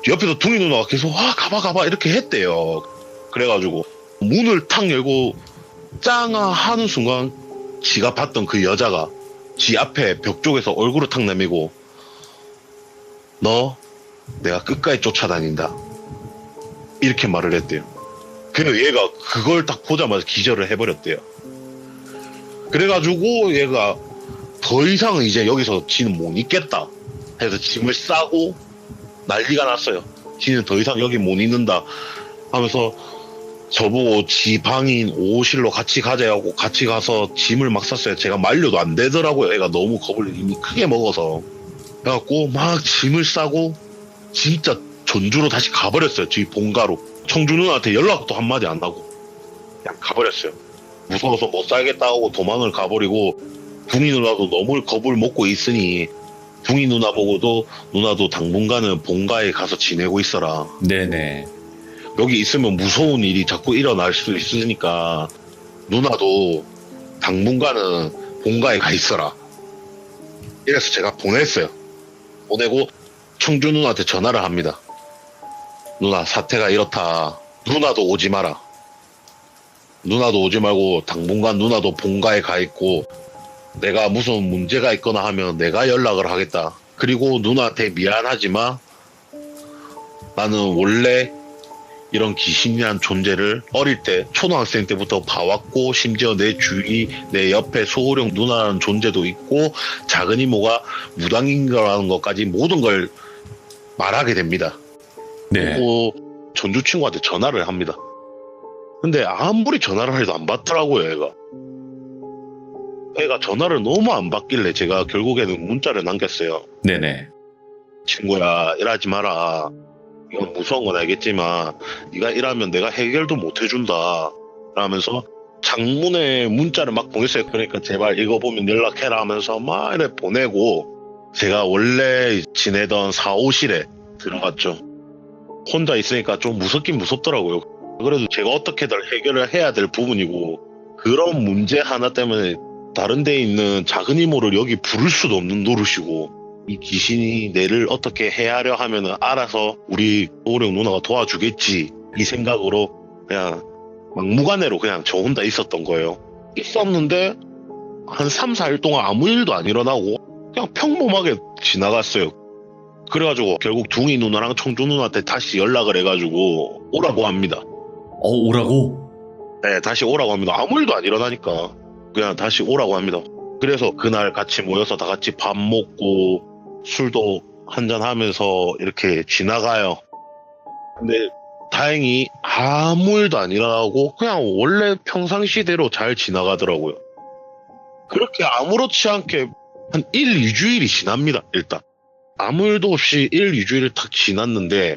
옆에서 둥이 누나가 계속 가봐 이렇게 했대요. 그래가지고 문을 탁 열고 짱아 하는 순간 지가 봤던 그 여자가 지 앞에 벽 쪽에서 얼굴을 탁 내밀고 너 내가 끝까지 쫓아다닌다 이렇게 말을 했대요. 그래서 얘가 그걸 딱 보자마자 기절을 해버렸대요. 그래가지고 얘가 더 이상 이제 여기서 지는 못 있겠다 해서 짐을 싸고 난리가 났어요. 지는 더 이상 여기 못 있는다 하면서 저보고 지 방인 5호실로 같이 가자고 같이 가서 짐을 막 쌌어요. 제가 말려도 안 되더라고요. 애가 너무 겁을 이미 크게 먹어서. 그래갖고 막 짐을 싸고 진짜 전주로 다시 가버렸어요. 저희 본가로. 청주 누나한테 연락도 한마디 안 하고 그냥 가버렸어요. 무서워서 못 살겠다고 도망을 가버리고 붕이 누나도 너무 겁을 먹고 있으니 붕이 누나 보고도 누나도 당분간은 본가에 가서 지내고 있어라. 네네. 여기 있으면 무서운 일이 자꾸 일어날 수 있으니까 누나도 당분간은 본가에 가 있어라. 이래서 제가 보냈어요. 보내고 청주 누나한테 전화를 합니다. 누나 사태가 이렇다. 누나도 오지 마라. 누나도 오지 말고 당분간 누나도 본가에 가 있고 내가 무슨 문제가 있거나 하면 내가 연락을 하겠다. 그리고 누나한테 미안하지만 나는 원래 이런 귀신이란 존재를 어릴 때 초등학생 때부터 봐왔고 심지어 내 주위 내 옆에 소호령 누나라는 존재도 있고 작은 이모가 무당인 거라는 것까지 모든 걸 말하게 됩니다. 네. 그리고 전주 친구한테 전화를 합니다. 근데 아무리 전화를 해도 안 받더라고요, 얘가. 애가 전화를 너무 안 받길래 제가 결국에는 문자를 남겼어요. 네네. 친구야, 일하지 마라. 이건 무서운 건 알겠지만 네가 일하면 내가 해결도 못 해준다 라면서 장문의 문자를 막 보냈어요. 그러니까 제발 읽어보면 연락해라 하면서 막 이렇게 보내고 제가 원래 지내던 사무실에 들어갔죠. 혼자 있으니까 좀 무섭긴 무섭더라고요. 그래도 제가 어떻게든 해결을 해야 될 부분이고 그런 문제 하나 때문에 다른 데 있는 작은 이모를 여기 부를 수도 없는 노릇이고 이 귀신이 내를 어떻게 해하려 하면은 알아서 우리 오령 누나가 도와주겠지 이 생각으로 그냥 막무가내로 그냥 저 혼자 있었던 거예요. 있었는데 한 3, 4일 동안 아무 일도 안 일어나고 그냥 평범하게 지나갔어요. 그래가지고 결국 둥이 누나랑 청주 누나한테 다시 연락을 해가지고 오라고 합니다. 오라고? 네, 다시 오라고 합니다. 아무 일도 안 일어나니까 그냥 다시 오라고 합니다. 그래서 그날 같이 모여서 다 같이 밥 먹고 술도 한잔 하면서 이렇게 지나가요. 근데 다행히 아무 일도 안 일어나고 그냥 원래 평상시대로 잘 지나가더라고요. 그렇게 아무렇지 않게 한 1, 2주일이 지납니다. 일단 아무 일도 없이 1, 2주일을 딱 지났는데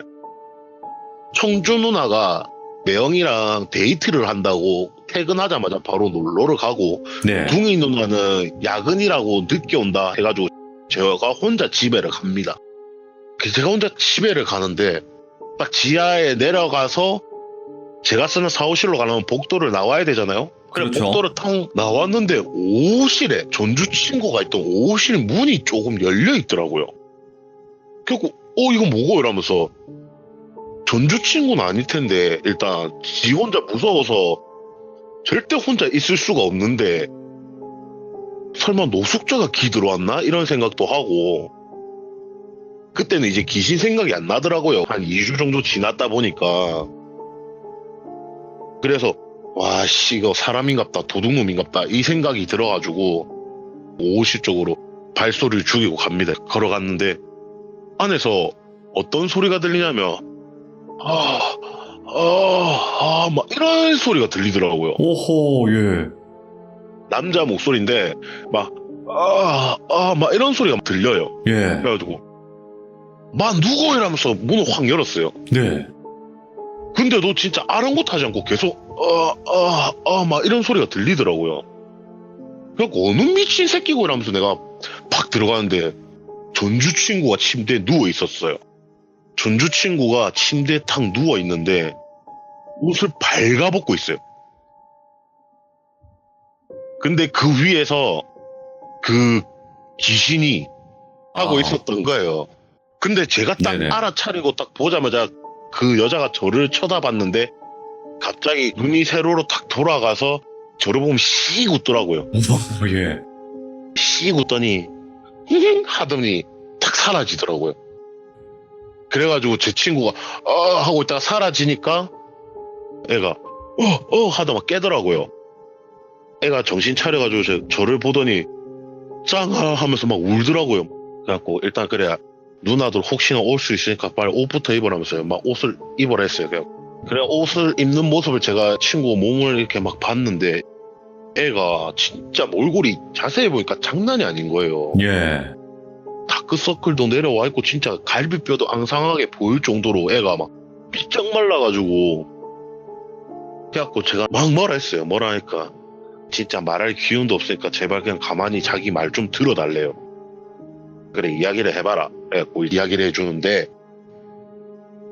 청주 누나가 매형이랑 데이트를 한다고 퇴근하자마자 바로 놀러를 가고 네. 둥이 누나는 야근이라고 늦게 온다 해가지고 제가 혼자 집에를 갑니다. 제가 혼자 집에를 가는데 딱 지하에 내려가서 제가 쓰는 사무실로 가려면 복도를 나와야 되잖아요. 그래 그렇죠. 복도를 탁 나왔는데 오실에 전주 친구가 있던 오실 문이 조금 열려 있더라고요. 그래서 이거 뭐고 이러면서 전주 친구는 아닐 텐데 일단 지 혼자 무서워서 절대 혼자 있을 수가 없는데 설마 노숙자가 기 들어왔나 이런 생각도 하고 그때는 이제 귀신 생각이 안 나더라고요. 한 2주 정도 지났다 보니까. 그래서 와씨 이거 사람인갑다 도둑놈인갑다 이 생각이 들어가지고 오실 쪽으로 발소리를 죽이고 갑니다. 걸어갔는데 안에서 어떤 소리가 들리냐면 막 이런 소리가 들리더라고요. 오호, 예. 남자 목소리인데 막 이런 소리가 들려요. 예. 그래가지고 누구 이러면서 문을 확 열었어요. 네. 근데도 진짜 아랑곳하지 않고 계속 막 이런 소리가 들리더라고요. 그래갖고 어느 미친 새끼고 이러면서 내가 팍 들어가는데 전주 친구가 침대에 누워 있었어요. 전주 친구가 침대에 탁 누워 있는데 옷을 발가벗고 있어요. 근데 그 위에서 그 귀신이 하고 있었던 거예요. 근데 제가 딱 네네. 알아차리고 딱 보자마자 그 여자가 저를 쳐다봤는데 갑자기 눈이 세로로 탁 돌아가서 저를 보면 씩 웃더라고요. 예. 씩 웃더니 히히 하더니 탁 사라지더라고요. 그래가지고 제 친구가 하고 있다가 사라지니까 애가 하다 막 깨더라고요. 애가 정신 차려가지고 저를 보더니 짱아 하면서 막 울더라고요. 그래갖고 일단 그래 누나들 혹시나 올 수 있으니까 빨리 옷부터 입으라면서요. 막 옷을 입으라 했어요. 그래 옷을 입는 모습을 제가 친구 몸을 이렇게 막 봤는데 애가 진짜 몰골이 자세히 보니까 장난이 아닌 거예요. 예. 다크서클도 내려와 있고 진짜 갈비뼈도 앙상하게 보일 정도로 애가 막 피쩍 말라가지고 그래갖고 제가 막 뭐라 했어요. 뭐라 하니까 진짜 말할 기운도 없으니까 제발 그냥 가만히 자기 말 좀 들어달래요. 그래 이야기를 해봐라. 그래갖고 이야기를 해주는데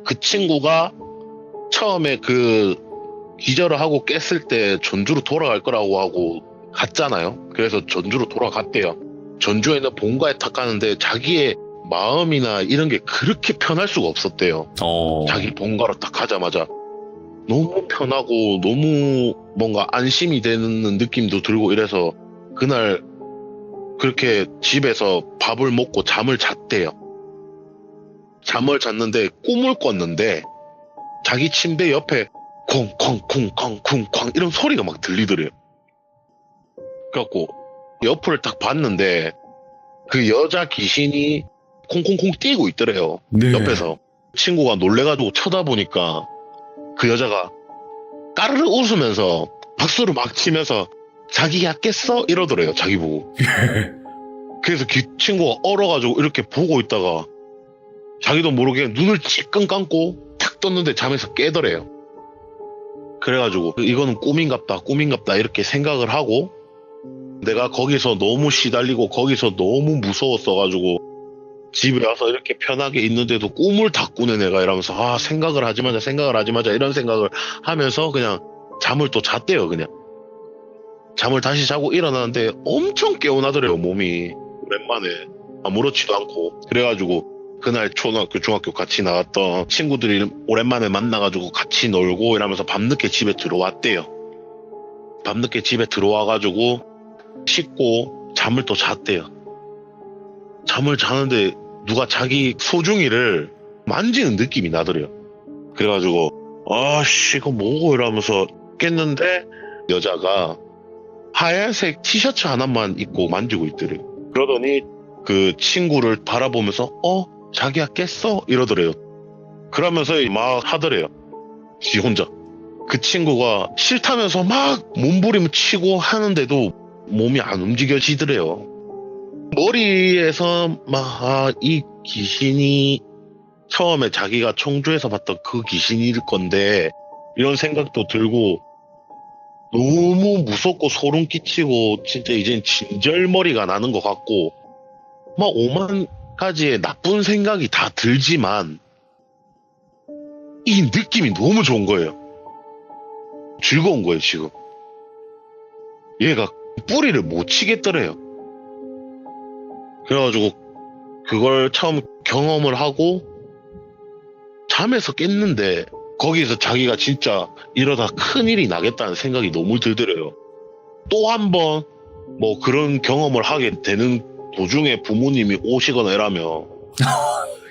그 친구가 처음에 그 기절을 하고 깼을 때 전주로 돌아갈 거라고 하고 갔잖아요. 그래서 전주로 돌아갔대요. 전주에 있는 본가에 탁 가는데 자기의 마음이나 이런 게 그렇게 편할 수가 없었대요. 자기 본가로 딱 가자마자 너무 편하고 너무 뭔가 안심이 되는 느낌도 들고 이래서 그날 그렇게 집에서 밥을 먹고 잠을 잤대요. 잠을 잤는데 꿈을 꿨는데 자기 침대 옆에 콩콩콩콩콩콩 이런 소리가 막 들리더래요. 그래갖고 옆을 딱 봤는데 그 여자 귀신이 콩콩콩 뛰고 있더래요. 네. 옆에서 친구가 놀래가지고 쳐다보니까 그 여자가 까르르 웃으면서 박수를 막 치면서 자기야 깼어? 이러더래요, 자기 보고. 그래서 그 친구가 얼어가지고 이렇게 보고 있다가 자기도 모르게 눈을 찔끔 감고 탁 떴는데 잠에서 깨더래요. 그래가지고 이거는 꿈인갑다 이렇게 생각을 하고, 내가 거기서 너무 시달리고 거기서 너무 무서웠어가지고 집에 와서 이렇게 편하게 있는데도 꿈을 다 꾸네 내가, 이러면서 생각을 하지 마자 이런 생각을 하면서 그냥 잠을 또 잤대요. 그냥 잠을 다시 자고 일어나는데 엄청 개운하더래요, 몸이. 오랜만에 아무렇지도 않고. 그래가지고 그날 초등학교 중학교 같이 나왔던 친구들이 오랜만에 만나가지고 같이 놀고 이러면서 밤늦게 집에 들어왔대요. 밤늦게 집에 들어와가지고 씻고 잠을 또 잤대요. 잠을 자는데 누가 자기 소중이를 만지는 느낌이 나더래요. 그래가지고 아씨 이거 뭐고 이러면서 깼는데 여자가 하얀색 티셔츠 하나만 입고 만지고 있더래요. 그러더니 그 친구를 바라보면서 자기야 깼어? 이러더래요. 그러면서 막 하더래요, 지 혼자. 그 친구가 싫다면서 막 몸부림 치고 하는데도 몸이 안 움직여지더래요. 머리에서 막 이 귀신이 처음에 자기가 청주에서 봤던 그 귀신일 건데 이런 생각도 들고 너무 무섭고 소름 끼치고 진짜 이젠 진절머리가 나는 것 같고 막 오만 가지의 나쁜 생각이 다 들지만 이 느낌이 너무 좋은 거예요. 즐거운 거예요. 지금 얘가 뿌리를 못 치겠더래요. 그래가지고 그걸 처음 경험을 하고 잠에서 깼는데 거기서 자기가 진짜 이러다 큰일이 나겠다는 생각이 너무 들더래요. 또 한 번 뭐 그런 경험을 하게 되는 도중에 부모님이 오시거나 이러면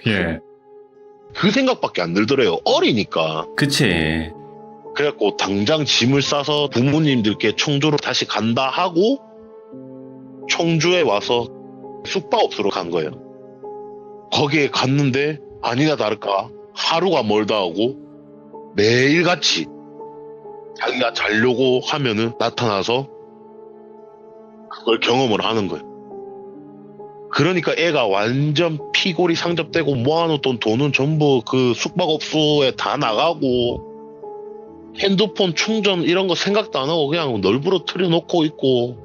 예. 그 생각밖에 안 들더래요. 어리니까. 그치. 그래갖고 당장 짐을 싸서 부모님들께 청주로 다시 간다 하고 청주에 와서 숙박업소로 간 거예요. 거기에 갔는데 아니나 다를까 하루가 멀다 하고 매일같이 자기가 자려고 하면은 나타나서 그걸 경험을 하는 거예요. 그러니까 애가 완전 피골이 상접되고 모아놓던 돈은 전부 그 숙박업소에 다 나가고 핸드폰 충전 이런 거 생각도 안 하고 그냥 널브러 틀어놓고 있고,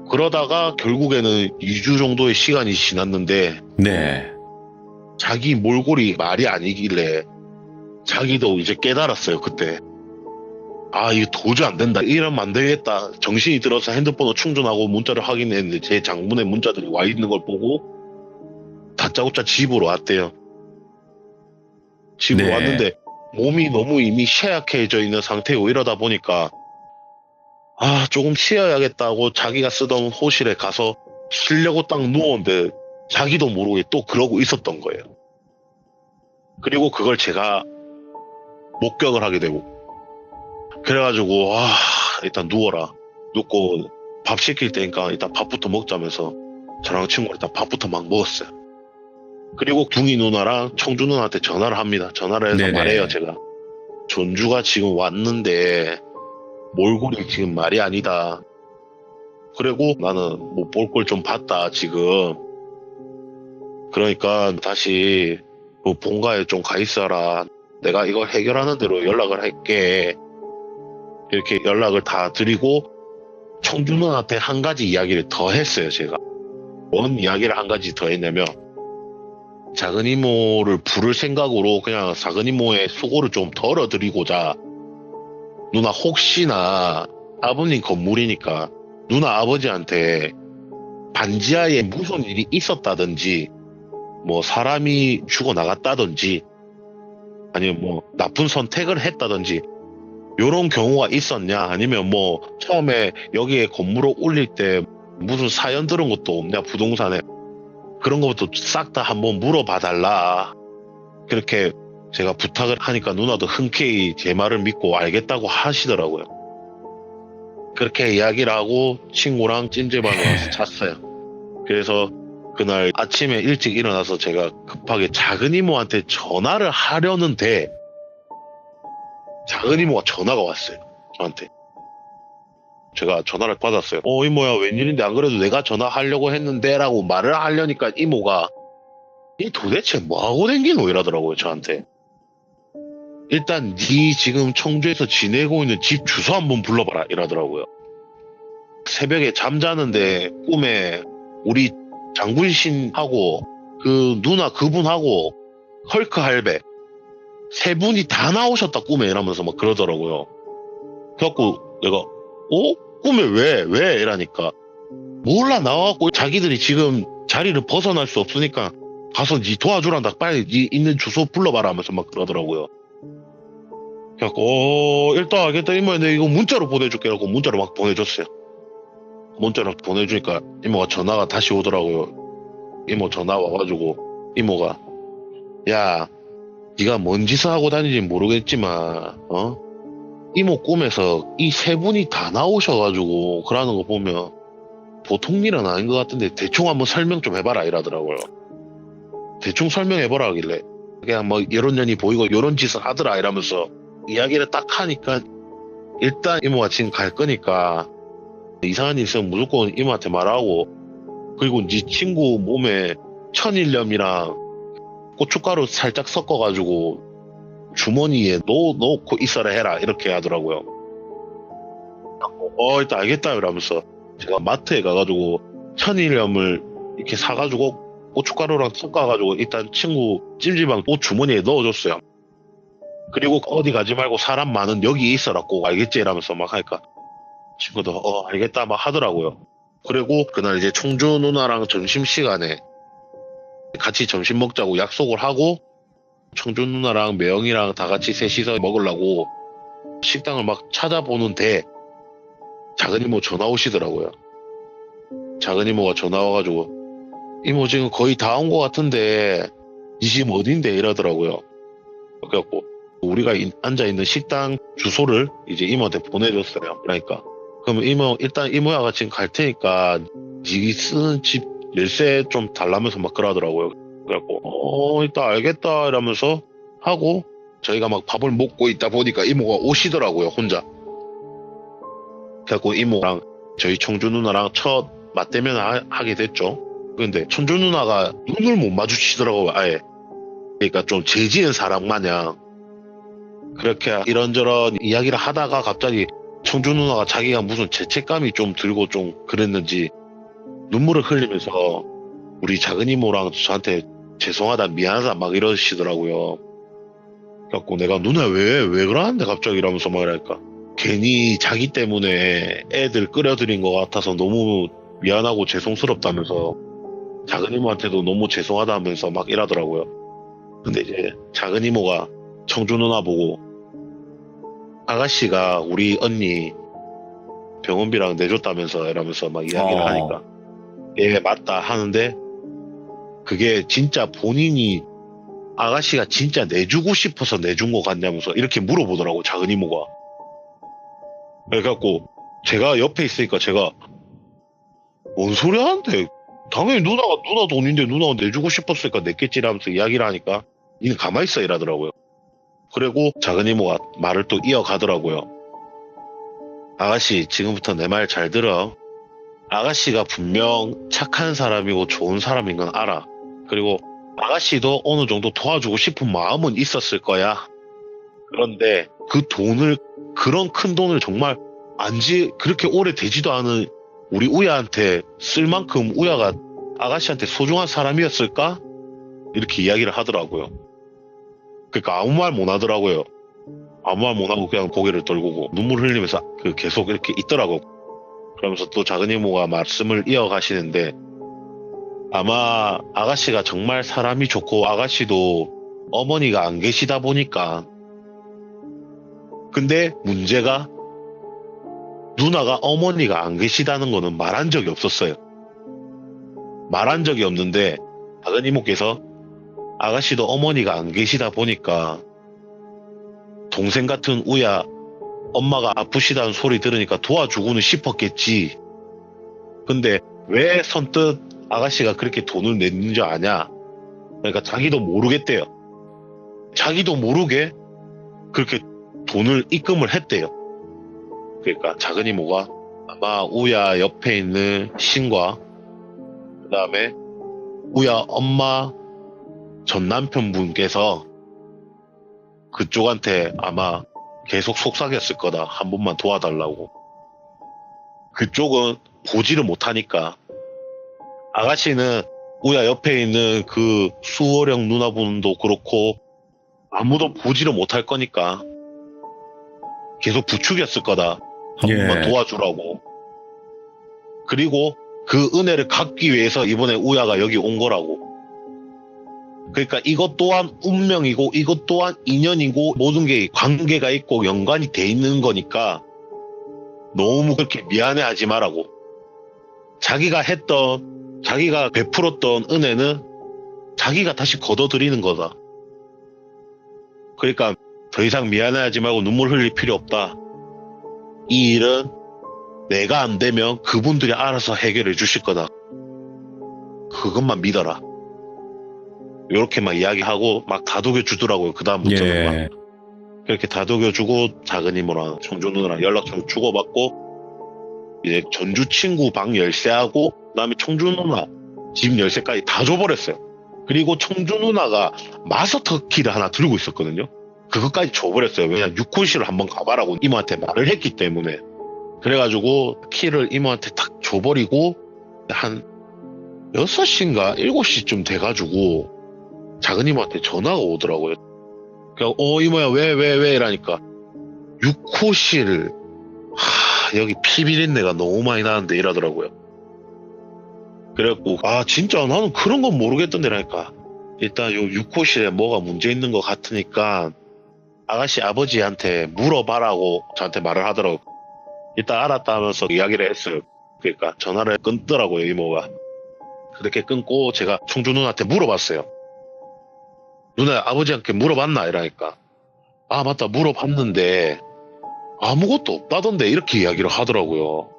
그러다가 결국에는 2주 정도의 시간이 지났는데 네. 자기 몰골이 말이 아니길래 자기도 이제 깨달았어요. 그때 이거 도저히 안 된다, 이러면 안 되겠다 정신이 들어서 핸드폰을 충전하고 문자를 확인했는데 제 장문의 문자들이 와 있는 걸 보고 다짜고짜 집으로 왔대요. 집으로 네. 왔는데 몸이 너무 이미 쇠약해져 있는 상태고 이러다 보니까 조금 쉬어야겠다고 자기가 쓰던 호실에 가서 쉬려고 딱 누웠는데 자기도 모르게 또 그러고 있었던 거예요. 그리고 그걸 제가 목격을 하게 되고, 그래가지고 일단 누워라, 눕고 밥 시킬 테니까 일단 밥부터 먹자면서 저랑 친구가 일단 밥부터 막 먹었어요. 그리고 둥이 누나랑 청주 누나한테 전화를 합니다. 전화를 해서 네네. 말해요. 제가 전주가 지금 왔는데 몰골이 지금 말이 아니다. 그리고 나는 못 볼 걸 좀 봤다 지금. 그러니까 다시 뭐 본가에 좀 가 있어라. 내가 이걸 해결하는 대로 연락을 할게. 이렇게 연락을 다 드리고 청주 누나한테 한 가지 이야기를 더 했어요. 제가 뭔 이야기를 한 가지 더 했냐면, 작은 이모를 부를 생각으로 그냥 작은 이모의 수고를 좀 덜어드리고자, 누나 혹시나 아버님 건물이니까 누나 아버지한테 반지하에 무슨 일이 있었다든지 뭐 사람이 죽어나갔다든지 아니면 뭐 나쁜 선택을 했다든지 요런 경우가 있었냐, 아니면 뭐 처음에 여기에 건물을 올릴 때 무슨 사연 들은 것도 없냐 부동산에, 그런 것도 싹 다 한번 물어봐 달라. 그렇게 제가 부탁을 하니까 누나도 흔쾌히 제 말을 믿고 알겠다고 하시더라고요. 그렇게 이야기를 하고 친구랑 찜질방에 와서 잤어요. 그래서 그날 아침에 일찍 일어나서 제가 급하게 작은 이모한테 전화를 하려는데 작은 이모가 전화가 왔어요. 저한테. 제가 전화를 받았어요. 이모야 웬일인데 안 그래도 내가 전화하려고 했는데 라고 말을 하려니까 이모가 이 도대체 뭐하고 댕기노 이러더라고요 저한테. 일단 네 지금 청주에서 지내고 있는 집 주소 한번 불러봐라 이러더라고요. 새벽에 잠자는데 꿈에 우리 장군신하고 그 누나 그분하고 헐크 할배 세 분이 다 나오셨다 꿈에 이러면서 막 그러더라고요. 그래갖고 내가 꿈에 왜 이러니까 몰라 나와갖고 자기들이 지금 자리를 벗어날 수 없으니까 가서 니 도와주란다 빨리 니 있는 주소 불러봐라 하면서 막 그러더라고요. 그래갖고 일단 알겠다 이모야 내가 이거 문자로 보내줄게 라고 문자로 막 보내줬어요. 문자로 보내주니까 이모가 전화가 다시 오더라고요. 이모 전화 와가지고 이모가 야 네가 뭔 짓을 하고 다니는지 모르겠지만 이모 꿈에서 이 세 분이 다 나오셔가지고 그러는 거 보면 보통 일은 아닌 것 같은데 대충 한번 설명 좀 해봐라 이러더라고요. 대충 설명해보라 하길래 그냥 뭐 이런 년이 보이고 이런 짓을 하더라 이러면서 이야기를 딱 하니까 일단 이모가 지금 갈 거니까 이상한 일 있으면 무조건 이모한테 말하고 그리고 네 친구 몸에 천일염이랑 고춧가루 살짝 섞어가지고 주머니에 넣고 있어라 해라 이렇게 하더라고요. 일단 알겠다 이러면서 제가 마트에 가가지고 천일염을 이렇게 사가지고 고춧가루랑 섞어가지고 일단 친구 찜질방 옷 주머니에 넣어줬어요. 그리고 어디 가지 말고 사람 많은 여기 있어라 꼭 알겠지 이러면서 막 하니까 친구도 알겠다 막 하더라고요. 그리고 그날 이제 청주 누나랑 점심시간에 같이 점심 먹자고 약속을 하고 청주 누나랑 매영이랑 다 같이 셋이서 먹으려고 식당을 막 찾아보는데 작은 이모 전화 오시더라고요. 작은 이모가 전화 와가지고 이모 지금 거의 다 온 것 같은데 이 집 어딘데 이러더라고요. 그래갖고 우리가 앉아있는 식당 주소를 이제 이모한테 보내줬어요. 그러니까 그러면 이모 일단 이모야가 지금 갈 테니까 니 쓰는 집 열쇠 좀 달라면서 막 그러더라고요. 그래갖고 일단 알겠다 이러면서 하고 저희가 막 밥을 먹고 있다 보니까 이모가 오시더라고요 혼자. 그래갖고 이모랑 저희 청주 누나랑 첫 맞대면 하게 됐죠. 근데 청주 누나가 눈을 못 마주치더라고요 아예. 그러니까 좀 죄지은 사람 마냥 그렇게 이런저런 이야기를 하다가 갑자기 청주 누나가 자기가 무슨 죄책감이 좀 들고 좀 그랬는지 눈물을 흘리면서 우리 작은 이모랑 저한테 죄송하다 미안하다 막 이러시더라고요. 그래갖고 내가 누나 왜 그러는데 갑자기 이러면서 막 이러니까 괜히 자기 때문에 애들 끌어들인 것 같아서 너무 미안하고 죄송스럽다면서 작은 이모한테도 너무 죄송하다면서 막 이러더라고요. 근데 이제 작은 이모가 청주 누나 보고 아가씨가 우리 언니 병원비랑 내줬다면서 이러면서 막 이야기를 하니까 예 맞다 하는데 그게 진짜 본인이 아가씨가 진짜 내주고 싶어서 내준 것 같냐면서 이렇게 물어보더라고 작은 이모가. 그래갖고 제가 옆에 있으니까 제가 뭔 소리 하는데 당연히 누나 돈인데 누나가 내주고 싶었으니까 냈겠지라면서 이야기를 하니까 니는 가만히 있어 이러더라고요. 그리고 작은 이모가 말을 또 이어가더라고요. 아가씨 지금부터 내 말 잘 들어. 아가씨가 분명 착한 사람이고 좋은 사람인 건 알아. 그리고 아가씨도 어느 정도 도와주고 싶은 마음은 있었을 거야. 그런데 그 돈을 그런 큰 돈을 정말 그렇게 오래 되지도 않은 우리 우야한테 쓸 만큼 우야가 아가씨한테 소중한 사람이었을까? 이렇게 이야기를 하더라고요. 그러니까 아무 말 못 하더라고요. 아무 말 못 하고 그냥 고개를 떨구고 눈물 흘리면서 계속 이렇게 있더라고. 그러면서 또 작은 이모가 말씀을 이어가시는데 아마 아가씨가 정말 사람이 좋고 아가씨도 어머니가 안 계시다 보니까 근데 문제가 누나가 어머니가 안 계시다는 거는 말한 적이 없었어요. 말한 적이 없는데 작은 이모께서 아가씨도 어머니가 안 계시다 보니까 동생 같은 우야 엄마가 아프시다는 소리 들으니까 도와주고는 싶었겠지. 근데 왜 선뜻 아가씨가 그렇게 돈을 냈는지 아냐? 그러니까 자기도 모르겠대요. 자기도 모르게 그렇게 돈을 입금을 했대요. 그러니까 작은 이모가 아마 우야 옆에 있는 신과 그 다음에 우야 엄마 전 남편분께서 그쪽한테 아마 계속 속삭였을 거다. 한 번만 도와달라고. 그쪽은 보지를 못하니까 아가씨는 우야 옆에 있는 그 수호령 누나분도 그렇고 아무도 보지를 못할 거니까 계속 부추겼을 거다. 한 예. 번만 도와주라고. 그리고 그 은혜를 갚기 위해서 이번에 우야가 여기 온 거라고. 그러니까 이것 또한 운명이고 이것 또한 인연이고 모든 게 관계가 있고 연관이 돼 있는 거니까 너무 그렇게 미안해하지 말라고. 자기가 베풀었던 은혜는 자기가 다시 걷어들이는 거다. 그러니까 더 이상 미안해하지 말고 눈물 흘릴 필요 없다. 이 일은 내가 안 되면 그분들이 알아서 해결해 주실 거다. 그것만 믿어라. 요렇게 막 이야기하고 막 다독여 주더라고요. 그 다음부터는 막. 예. 그렇게 다독여주고 작은 이모랑 청주 누나랑 연락처 주고받고 이제 전주 친구 방 열쇠하고 그다음에 청주 누나 집 열쇠까지 다 줘버렸어요. 그리고 청주 누나가 마스터 키를 하나 들고 있었거든요. 그것까지 줘버렸어요. 왜냐면 유쿠시를 한번 가봐라고 이모한테 말을 했기 때문에. 그래가지고 키를 이모한테 탁 줘버리고 한 6시인가 7시쯤 돼가지고 작은 이모한테 전화가 오더라고요. 그냥 이모야 왜 이라니까 육호실 여기 피비린내가 너무 많이 나는데 이러더라고요. 그래갖고 진짜 나는 그런 건 모르겠던데라니까. 일단 요 육호실에 뭐가 문제 있는 것 같으니까 아가씨 아버지한테 물어봐라고 저한테 말을 하더라고요. 일단 알았다 하면서 이야기를 했어요. 그러니까 전화를 끊더라고요 이모가. 그렇게 끊고 제가 청주 누나한테 물어봤어요. 누나 아버지한테 물어봤나 이러니까 맞다 물어봤는데 아무것도 없다던데 이렇게 이야기를 하더라고요.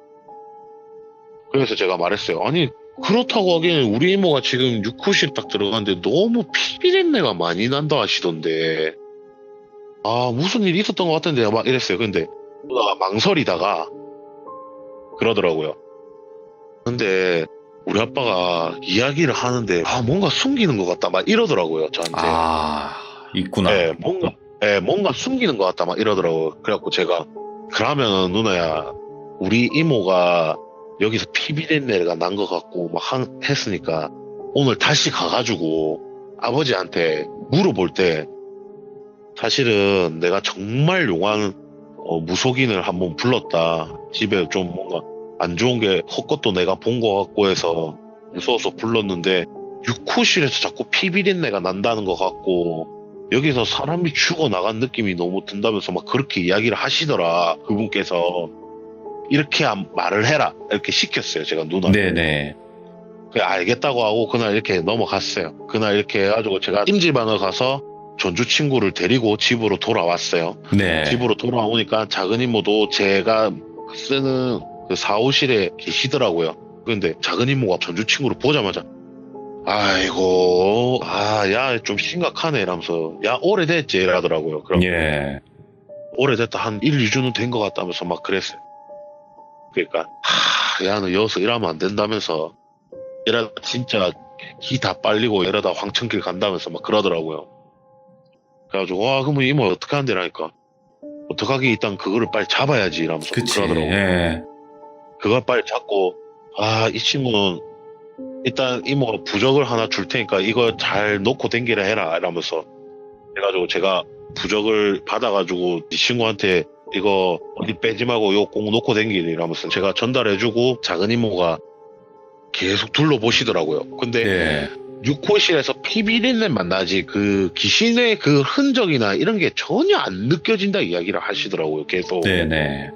그래서 제가 말했어요. 아니 그렇다고 하기에는 우리 이모가 지금 육후실 딱 들어갔는데 너무 피비린내가 많이 난다 하시던데 무슨 일이 있었던 것 같은데 막 이랬어요. 근데 누나가 망설이다가 그러더라고요. 근데 우리 아빠가 이야기를 하는데 뭔가 숨기는 것 같다 막 이러더라고요 저한테. 있구나. 뭔가 숨기는 것 같다 막 이러더라고요. 그래갖고 제가 그러면 누나야 우리 이모가 여기서 피비린내가 난 것 같고 막 했으니까 오늘 다시 가가지고 아버지한테 물어볼 때 사실은 내가 정말 용한 무속인을 한번 불렀다. 집에 좀 뭔가 안 좋은 게 헛것도 내가 본 것 같고 해서 무서워서 불렀는데 육호실에서 자꾸 피비린내가 난다는 것 같고 여기서 사람이 죽어나간 느낌이 너무 든다면서 막 그렇게 이야기를 하시더라. 그분께서 이렇게 말을 해라 이렇게 시켰어요. 제가 누나를. 네네. 알겠다고 하고 그날 이렇게 넘어갔어요. 그날 이렇게 해가지고 제가 찜질방을 가서 전주 친구를 데리고 집으로 돌아왔어요. 네. 집으로 돌아오니까 작은 이모도 제가 쓰는 그 사무실에 계시더라고요. 근데 작은 이모가 전주 친구를 보자마자 아이고 야 좀 심각하네 이러면서 야 오래됐지 이러더라고요. 그럼 예. 오래됐다 한 1, 2주는 된 것 같다면서 막 그랬어요. 그러니까 야 너 여기서 일하면 안 된다면서 이러다 진짜 기 다 빨리고 이러다 황천길 간다면서 막 그러더라고요. 그래가지고 그러면 이모 어떻게 한대라니까 어떡하기 일단 그거를 빨리 잡아야지 이러면서 그치. 그러더라고요. 예. 그걸 빨리 잡고 이 친구는 일단 이모가 부적을 하나 줄 테니까 이거 잘 놓고 댕기라 해라 이러면서 해가지고 제가 부적을 받아가지고 이 친구한테 이거 어디 빼지 말고 이거 꼭 놓고 댕기라 이러면서 제가 전달해주고 작은 이모가 계속 둘러보시더라고요. 근데 예. 육호실에서 피비린내만 나지 그 귀신의 그 흔적이나 이런 게 전혀 안 느껴진다 이야기를 하시더라고요. 계속. 네네.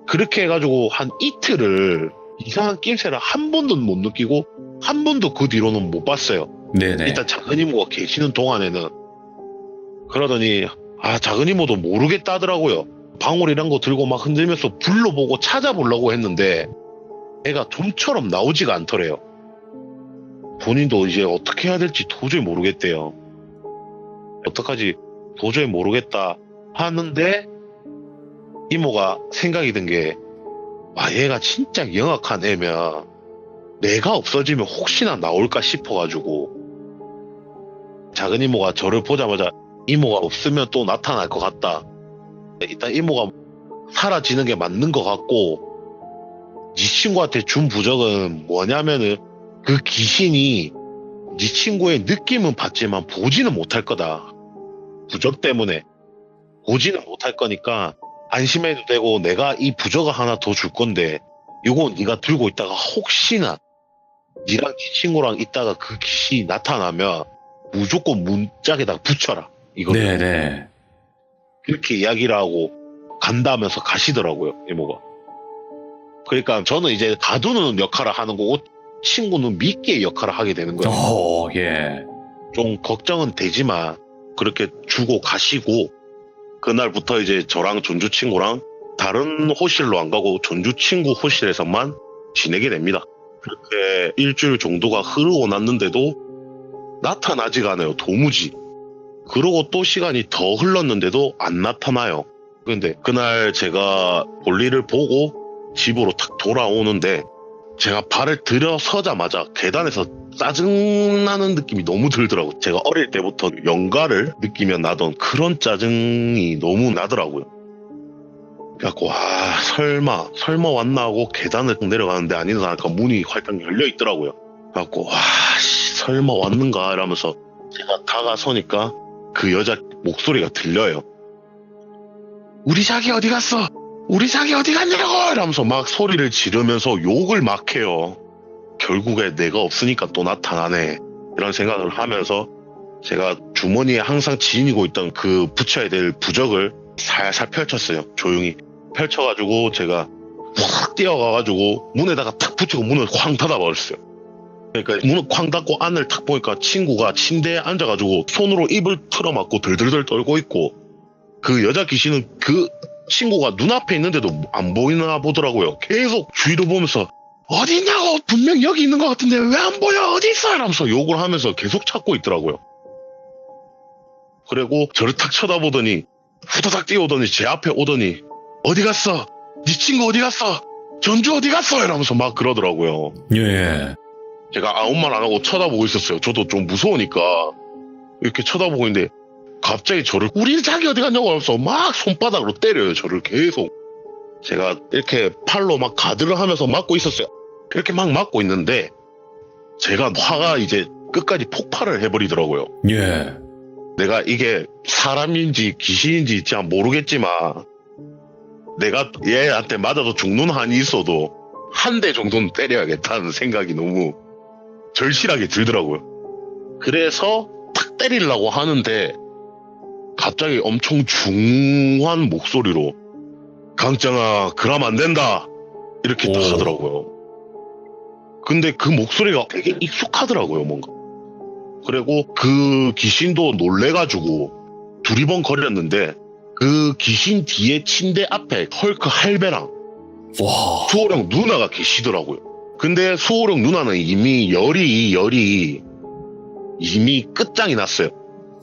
그렇게 해가지고 한 이틀을 이상한 낌새를 한 번도 못 느끼고 한 번도 그 뒤로는 못 봤어요. 네네. 일단 작은 이모가 계시는 동안에는. 그러더니 작은 이모도 모르겠다 하더라고요. 방울 이란 거 들고 막 흔들면서 불러보고 찾아보려고 했는데 애가 좀처럼 나오지가 않더래요. 본인도 이제 어떻게 해야 될지 도저히 모르겠대요. 어떡하지 도저히 모르겠다 하는데 이모가 생각이 든 게 아, 얘가 진짜 영악한 애면 내가 없어지면 혹시나 나올까 싶어가지고 작은 이모가 저를 보자마자 이모가 없으면 또 나타날 것 같다. 일단 이모가 사라지는 게 맞는 것 같고 네 친구한테 준 부적은 뭐냐면은 그 귀신이 네 친구의 느낌은 받지만 보지는 못할 거다. 부적 때문에 보지는 못할 거니까 안심해도 되고 내가 이 부적을 하나 더 줄 건데 이거 네가 들고 있다가 혹시나 네랑 네 친구랑 있다가 그 귀신이 나타나면 무조건 문짝에다 붙여라. 이거 네네. 이렇게 이야기를 하고 간다면서 가시더라고요, 이모가. 그러니까 저는 이제 가두는 역할을 하는 거고 친구는 미끼의 역할을 하게 되는 거예요. 예. 좀 걱정은 되지만 그렇게 주고 가시고 그날부터 이제 저랑 전주 친구랑 다른 호실로 안 가고 전주 친구 호실에서만 지내게 됩니다. 그렇게 일주일 정도가 흐르고 났는데도 나타나지가 않아요, 도무지. 그러고 또 시간이 더 흘렀는데도 안 나타나요. 근데 그날 제가 볼일을 보고 집으로 탁 돌아오는데 제가 발을 들여서자마자 계단에서 짜증나는 느낌이 너무 들더라고요. 제가 어릴 때부터 영가를 느끼면 나던 그런 짜증이 너무 나더라고요. 그래갖고 설마 왔나 하고 계단을 내려가는데 아니다 하니까 문이 활짝 열려 있더라고요. 그래갖고 설마 왔는가 이러면서 제가 다가서니까 그 여자 목소리가 들려요. 우리 자기 어디 갔어? 우리 자기 어디 갔냐고! 이러면서 막 소리를 지르면서 욕을 막 해요. 결국에 내가 없으니까 또 나타나네. 이런 생각을 하면서 제가 주머니에 항상 지니고 있던 그 붙여야 될 부적을 살살 펼쳤어요. 조용히 펼쳐가지고 제가 확 뛰어가가지고 문에다가 탁 붙이고 문을 쾅 닫아버렸어요. 그러니까 문을 쾅 닫고 안을 탁 보니까 친구가 침대에 앉아가지고 손으로 입을 틀어막고 들들들 떨고 있고 그 여자 귀신은 그 친구가 눈앞에 있는데도 안 보이나 보더라고요. 계속 주위를 보면서 어디 있냐고 분명 여기 있는 것 같은데 왜 안 보여 어디 있어 이러면서 욕을 하면서 계속 찾고 있더라고요. 그리고 저를 탁 쳐다보더니 후다닥 뛰어오더니 제 앞에 오더니 어디 갔어? 네 친구 어디 갔어? 전주 어디 갔어? 이러면서 막 그러더라고요. 예. 제가 아무 말 안 하고 쳐다보고 있었어요. 저도 좀 무서우니까 이렇게 쳐다보고 있는데 갑자기 저를 우리 자기 어디 갔냐고 하면서 막 손바닥으로 때려요. 저를 계속. 제가 이렇게 팔로 막 가드를 하면서 막고 있었어요. 이렇게 막 막고 있는데 제가 화가 이제 끝까지 폭발을 해버리더라고요. 예. 내가 이게 사람인지 귀신인지 잘 모르겠지만 내가 얘한테 맞아도 죽는 한이 있어도 한 대 정도는 때려야겠다는 생각이 너무 절실하게 들더라고요. 그래서 탁 때리려고 하는데 갑자기 엄청 중한 목소리로 강짱아 그럼 안 된다 이렇게 딱 하더라고요. 근데 그 목소리가 되게 익숙하더라고요 뭔가. 그리고 그 귀신도 놀래가지고 두리번거렸는데 그 귀신 뒤에 침대 앞에 헐크 할배랑 와. 수호령 누나가 계시더라고요. 근데 수호령 누나는 이미 열이 이미 끝장이 났어요.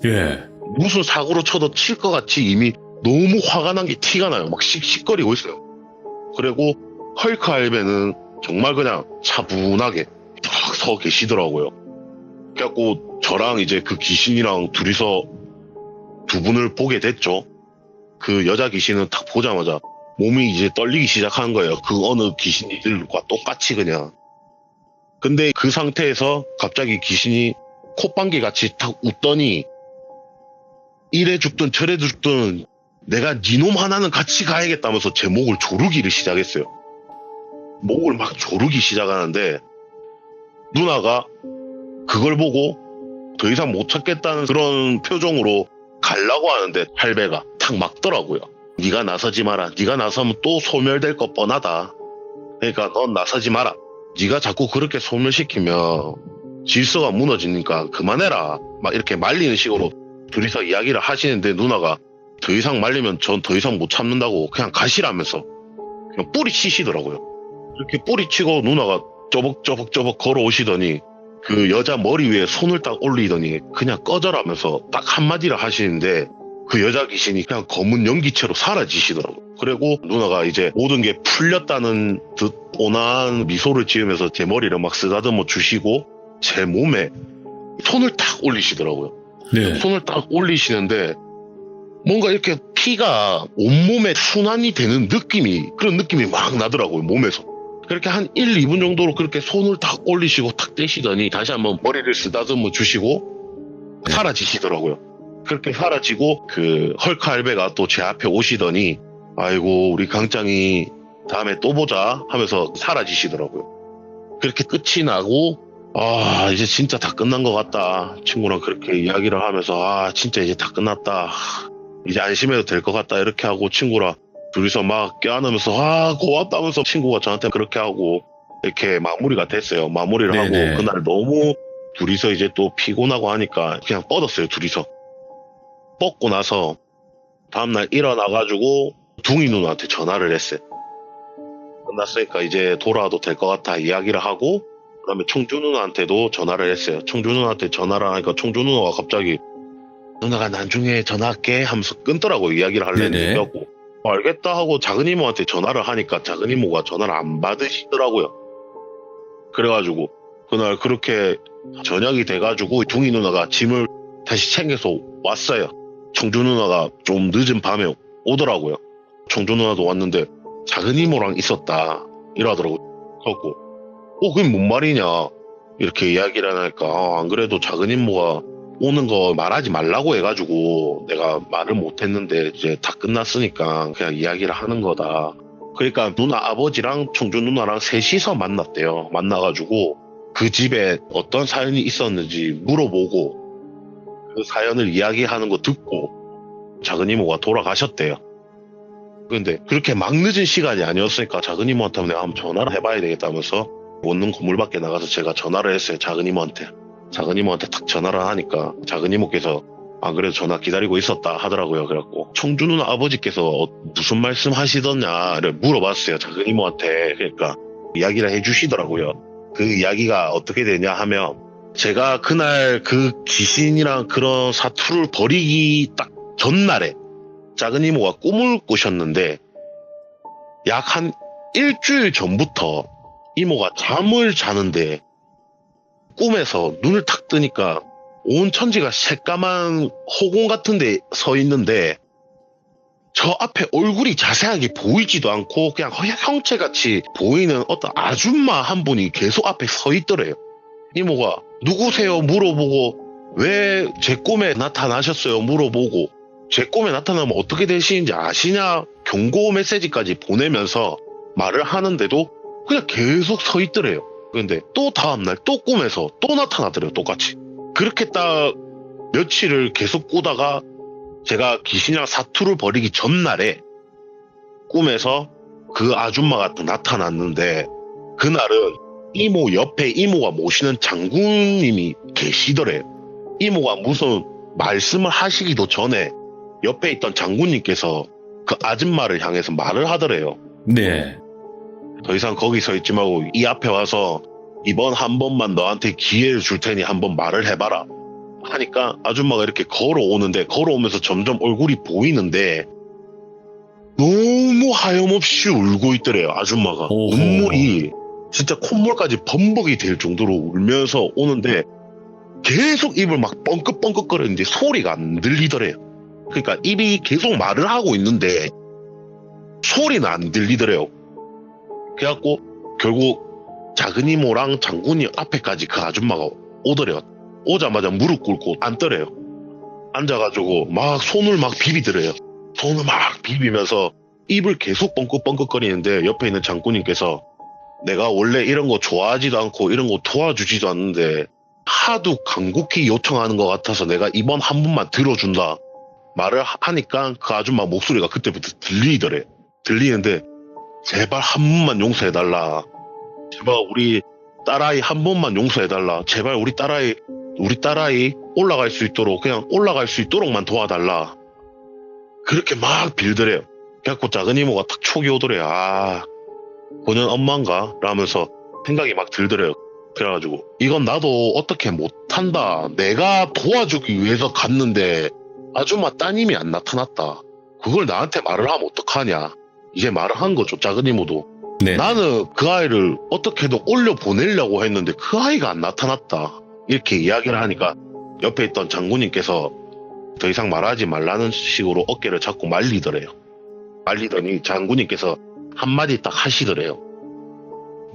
예. 무슨 사고로 쳐도 칠 것 같이 이미 너무 화가 난 게 티가 나요. 막 씩씩거리고 있어요. 그리고 헐크 할배는 정말 그냥 차분하게 딱 서 계시더라고요. 그래갖고 저랑 이제 그 귀신이랑 둘이서 두 분을 보게 됐죠. 그 여자 귀신은 딱 보자마자 몸이 이제 떨리기 시작하는 거예요. 그 어느 귀신들과 똑같이 그냥. 근데 그 상태에서 갑자기 귀신이 콧방귀 같이 딱 웃더니 이래 죽든 저래 죽든 내가 니놈 하나는 같이 가야겠다면서 제 목을 조르기를 시작했어요. 목을 막 조르기 시작하는데 누나가 그걸 보고 더 이상 못 참겠다는 그런 표정으로 가려고 하는데 할배가 탁 막더라고요. 네가 나서지 마라. 네가 나서면 또 소멸될 거 뻔하다. 그러니까 넌 나서지 마라. 네가 자꾸 그렇게 소멸시키면 질서가 무너지니까 그만해라. 막 이렇게 말리는 식으로 둘이서 이야기를 하시는데 누나가 더 이상 말리면 전 더 이상 못 참는다고 그냥 가시라면서 그냥 뿌리 치시더라고요. 이렇게 뿌리 치고 누나가 쪼벅쪼벅 걸어오시더니 그 여자 머리 위에 손을 딱 올리더니 그냥 꺼져라면서 딱 한마디를 하시는데 그 여자 귀신이 그냥 검은 연기체로 사라지시더라고요. 그리고 누나가 이제 모든 게 풀렸다는 듯 온화한 미소를 지으면서 제 머리를 막 쓰다듬어 주시고 제 몸에 손을 탁 올리시더라고요. 네. 손을 딱 올리시는데 뭔가 이렇게 피가 온몸에 순환이 되는 그런 느낌이 막 나더라고요, 몸에서. 그렇게 한 1, 2분 정도로 그렇게 손을 탁 올리시고 탁 떼시더니 다시 한번 머리를 쓰다듬어 주시고 네. 사라지시더라고요. 그렇게 사라지고 그 헐크 할배가 또 제 앞에 오시더니 아이고 우리 강짱이 다음에 또 보자 하면서 사라지시더라고요. 그렇게 끝이 나고 아 이제 진짜 다 끝난 것 같다. 친구랑 그렇게 이야기를 하면서 아 진짜 이제 다 끝났다. 이제 안심해도 될 것 같다 이렇게 하고 친구랑 둘이서 막 껴안으면서 아 고맙다면서 친구가 저한테 그렇게 하고 이렇게 마무리가 됐어요. 마무리를 네네. 하고 그날 너무 둘이서 이제 또 피곤하고 하니까 그냥 뻗었어요. 둘이서 뻗고 나서 다음날 일어나가지고 둥이 누나한테 전화를 했어요. 끝났으니까 이제 돌아와도 될 것 같아 이야기를 하고 그다음에 청주 누나한테도 전화를 했어요. 청주 누나한테 전화를 하니까 청주 누나가 갑자기 누나가 나중에 전화할게 하면서 끊더라고요. 이야기를 하려는 네네. 얘기하고 알겠다 하고 작은 이모한테 전화를 하니까 작은 이모가 전화를 안 받으시더라고요. 그래가지고 그날 그렇게 저녁이 돼가지고 둥이 누나가 짐을 다시 챙겨서 왔어요. 청주 누나가 좀 늦은 밤에 오더라고요. 청주 누나도 왔는데 작은 이모랑 있었다 이러더라고요. 그래갖고 그게 뭔 말이냐 이렇게 이야기를 하니까 안 그래도 작은 이모가 오는 거 말하지 말라고 해가지고 내가 말을 못했는데 이제 다 끝났으니까 그냥 이야기를 하는 거다. 그러니까 누나 아버지랑 청주 누나랑 셋이서 만났대요. 만나가지고 그 집에 어떤 사연이 있었는지 물어보고 그 사연을 이야기하는 거 듣고 작은 이모가 돌아가셨대요. 근데 그렇게 막 늦은 시간이 아니었으니까 작은 이모한테 내가 한번 전화를 해봐야 되겠다면서 원룸 건물 밖에 나가서 제가 전화를 했어요. 작은 이모한테. 작은 이모한테 탁 전화를 하니까 작은 이모께서 안 그래도 전화 기다리고 있었다 하더라고요. 그래갖고 청주 누나 아버지께서 무슨 말씀 하시더냐를 물어봤어요. 작은 이모한테. 그러니까 이야기를 해주시더라고요. 그 이야기가 어떻게 되냐 하면 제가 그날 그 귀신이랑 그런 사투를 벌이기 딱 전날에 작은 이모가 꿈을 꾸셨는데 약 한 일주일 전부터 이모가 잠을 자는데 꿈에서 눈을 탁 뜨니까 온 천지가 새까만 허공 같은 데 서 있는데 저 앞에 얼굴이 자세하게 보이지도 않고 그냥 형체같이 보이는 어떤 아줌마 한 분이 계속 앞에 서 있더래요. 이모가 누구세요 물어보고 왜 제 꿈에 나타나셨어요 물어보고 제 꿈에 나타나면 어떻게 되시는지 아시냐 경고 메시지까지 보내면서 말을 하는데도 그냥 계속 서 있더래요. 근데 또 다음날 또 꿈에서 또 나타나더래요. 똑같이. 그렇게 딱 며칠을 계속 꾸다가 제가 귀신이랑 사투를 벌이기 전날에 꿈에서 그 아줌마가 또 나타났는데 그날은 이모 옆에 이모가 모시는 장군님이 계시더래요. 이모가 무슨 말씀을 하시기도 전에 옆에 있던 장군님께서 그 아줌마를 향해서 말을 하더래요. 네. 더 이상 거기 서 있지 말고 이 앞에 와서 이번 한 번만 너한테 기회를 줄 테니 한번 말을 해봐라 하니까 아줌마가 이렇게 걸어오는데 걸어오면서 점점 얼굴이 보이는데 너무 하염없이 울고 있더래요. 아줌마가. 오호. 눈물이 진짜 콧물까지 범벅이 될 정도로 울면서 오는데 계속 입을 막 뻥긋뻥긋거리는데 소리가 안 들리더래요. 그러니까 입이 계속 말을 하고 있는데 소리는 안 들리더래요. 그래갖고 결국 작은 이모랑 장군이 앞에까지 그 아줌마가 오더래요. 오자마자 무릎 꿇고 앉더래요. 앉아가지고 막 손을 막 비비더래요. 손을 막 비비면서 입을 계속 뻥긋뻥긋거리는데 옆에 있는 장군님께서 내가 원래 이런 거 좋아하지도 않고 이런 거 도와주지도 않는데 하도 간곡히 요청하는 것 같아서 내가 이번 한 번만 들어준다 말을 하니까 그 아줌마 목소리가 그때부터 들리더래. 들리는데 제발 한 번만 용서해달라. 제발 우리 딸아이 한 번만 용서해달라. 제발 우리 딸아이 올라갈 수 있도록 그냥 올라갈 수 있도록만 도와달라. 그렇게 막 빌더래요. 그래갖고 작은 이모가 탁 촉이 오더래요. 아 본연 엄마인가? 라면서 생각이 막 들더래요. 그래가지고 이건 나도 어떻게 못한다. 내가 도와주기 위해서 갔는데 아줌마 따님이 안 나타났다. 그걸 나한테 말을 하면 어떡하냐. 이제 말을 한 거죠, 작은 이모도. 네. 나는 그 아이를 어떻게든 올려보내려고 했는데 그 아이가 안 나타났다. 이렇게 이야기를 하니까 옆에 있던 장군님께서 더 이상 말하지 말라는 식으로 어깨를 잡고 말리더래요. 말리더니 장군님께서 한마디 딱 하시더래요.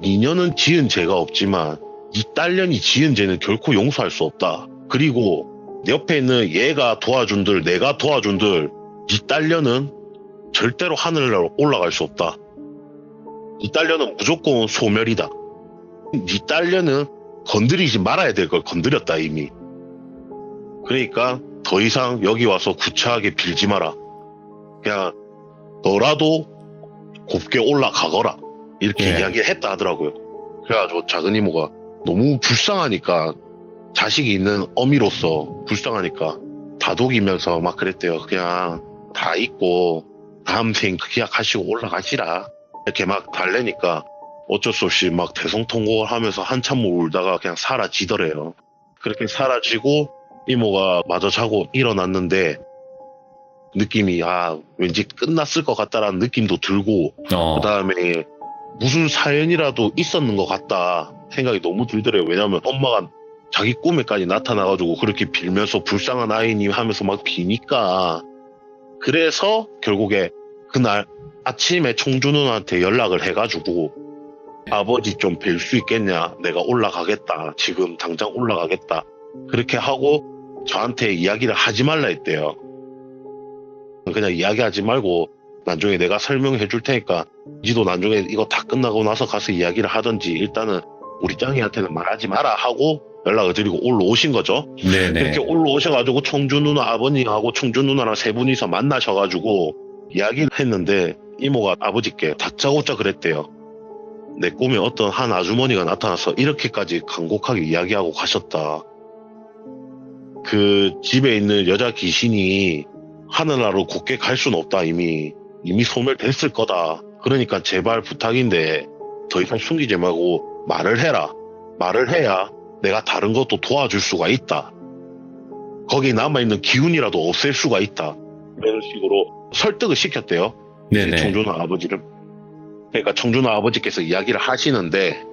니녀는 지은 죄가 없지만 니 딸년이 지은 죄는 결코 용서할 수 없다. 그리고 내 옆에 있는 얘가 도와준들, 내가 도와준들, 니 딸년은 절대로 하늘나라로 올라갈 수 없다. 니 딸년은 무조건 소멸이다. 니 딸년은 건드리지 말아야 될 걸 건드렸다 이미. 그러니까 더 이상 여기 와서 구차하게 빌지 마라. 그냥 너라도 곱게 올라가거라. 이렇게 예. 이야기를 했다 하더라고요. 그래가지고 작은 이모가 너무 불쌍하니까, 자식이 있는 어미로서 불쌍하니까 다독이면서 막 그랬대요. 그냥 다 잊고 다음 생 기약하시고 올라가시라. 이렇게 막 달래니까 어쩔 수 없이 막 대성통곡을 하면서 한참 울다가 그냥 사라지더래요. 그렇게 사라지고 이모가 마저 자고 일어났는데 느낌이 왠지 끝났을 것 같다라는 느낌도 들고 그 다음에 무슨 사연이라도 있었는 것 같다 생각이 너무 들더래요. 왜냐면 엄마가 자기 꿈에까지 나타나가지고 그렇게 빌면서 불쌍한 아이니 하면서 막 비니까. 그래서 결국에 그날 아침에 청주 누나한테 연락을 해가지고 아버지 좀 뵐 수 있겠냐, 내가 올라가겠다, 지금 당장 올라가겠다, 그렇게 하고 저한테 이야기를 하지 말라 했대요. 그냥 이야기하지 말고 나중에 내가 설명해 줄 테니까 니도 나중에 이거 다 끝나고 나서 가서 이야기를 하든지 일단은 우리 짱이한테는 말하지 마라 하고 연락을 드리고 올라오신 거죠. 네네. 이렇게 올라오셔가지고 청주 누나 아버님하고 청주 누나랑 세 분이서 만나셔가지고 이야기를 했는데 이모가 아버지께 다짜고짜 그랬대요. 내 꿈에 어떤 한 아주머니가 나타나서 이렇게까지 간곡하게 이야기하고 가셨다. 그 집에 있는 여자 귀신이 하늘나라로 곧게 갈 수는 없다. 이미 소멸됐을 거다. 그러니까 제발 부탁인데 더 이상 숨기지 말고 말을 해라. 말을 해야 내가 다른 것도 도와줄 수가 있다. 거기 남아있는 기운이라도 없앨 수가 있다. 이런 식으로 설득을 시켰대요. 네네. 청준호 아버지를. 그러니까 청준호 아버지께서 이야기를 하시는데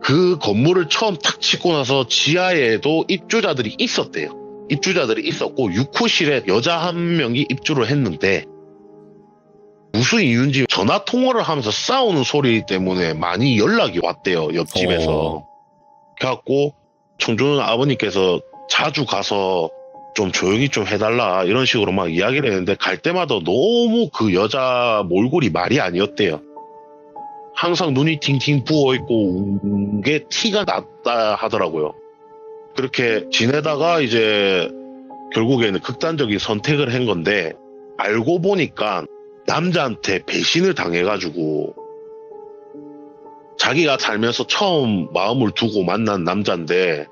그 건물을 처음 탁 짓고 나서 지하에도 입주자들이 있었대요. 입주자들이 있었고 6호실에 여자 한 명이 입주를 했는데 무슨 이유인지 전화 통화를 하면서 싸우는 소리 때문에 많이 연락이 왔대요. 옆집에서. 그래갖고 청준호 아버님께서 자주 가서 좀 조용히 좀 해달라 이런 식으로 막 이야기를 했는데 갈 때마다 너무 그 여자 몰골이 말이 아니었대요. 항상 눈이 팅팅 부어있고 운 게 티가 났다 하더라고요. 그렇게 지내다가 이제 결국에는 극단적인 선택을 한 건데 알고 보니까 남자한테 배신을 당해가지고 자기가 살면서 처음 마음을 두고 만난 남자인데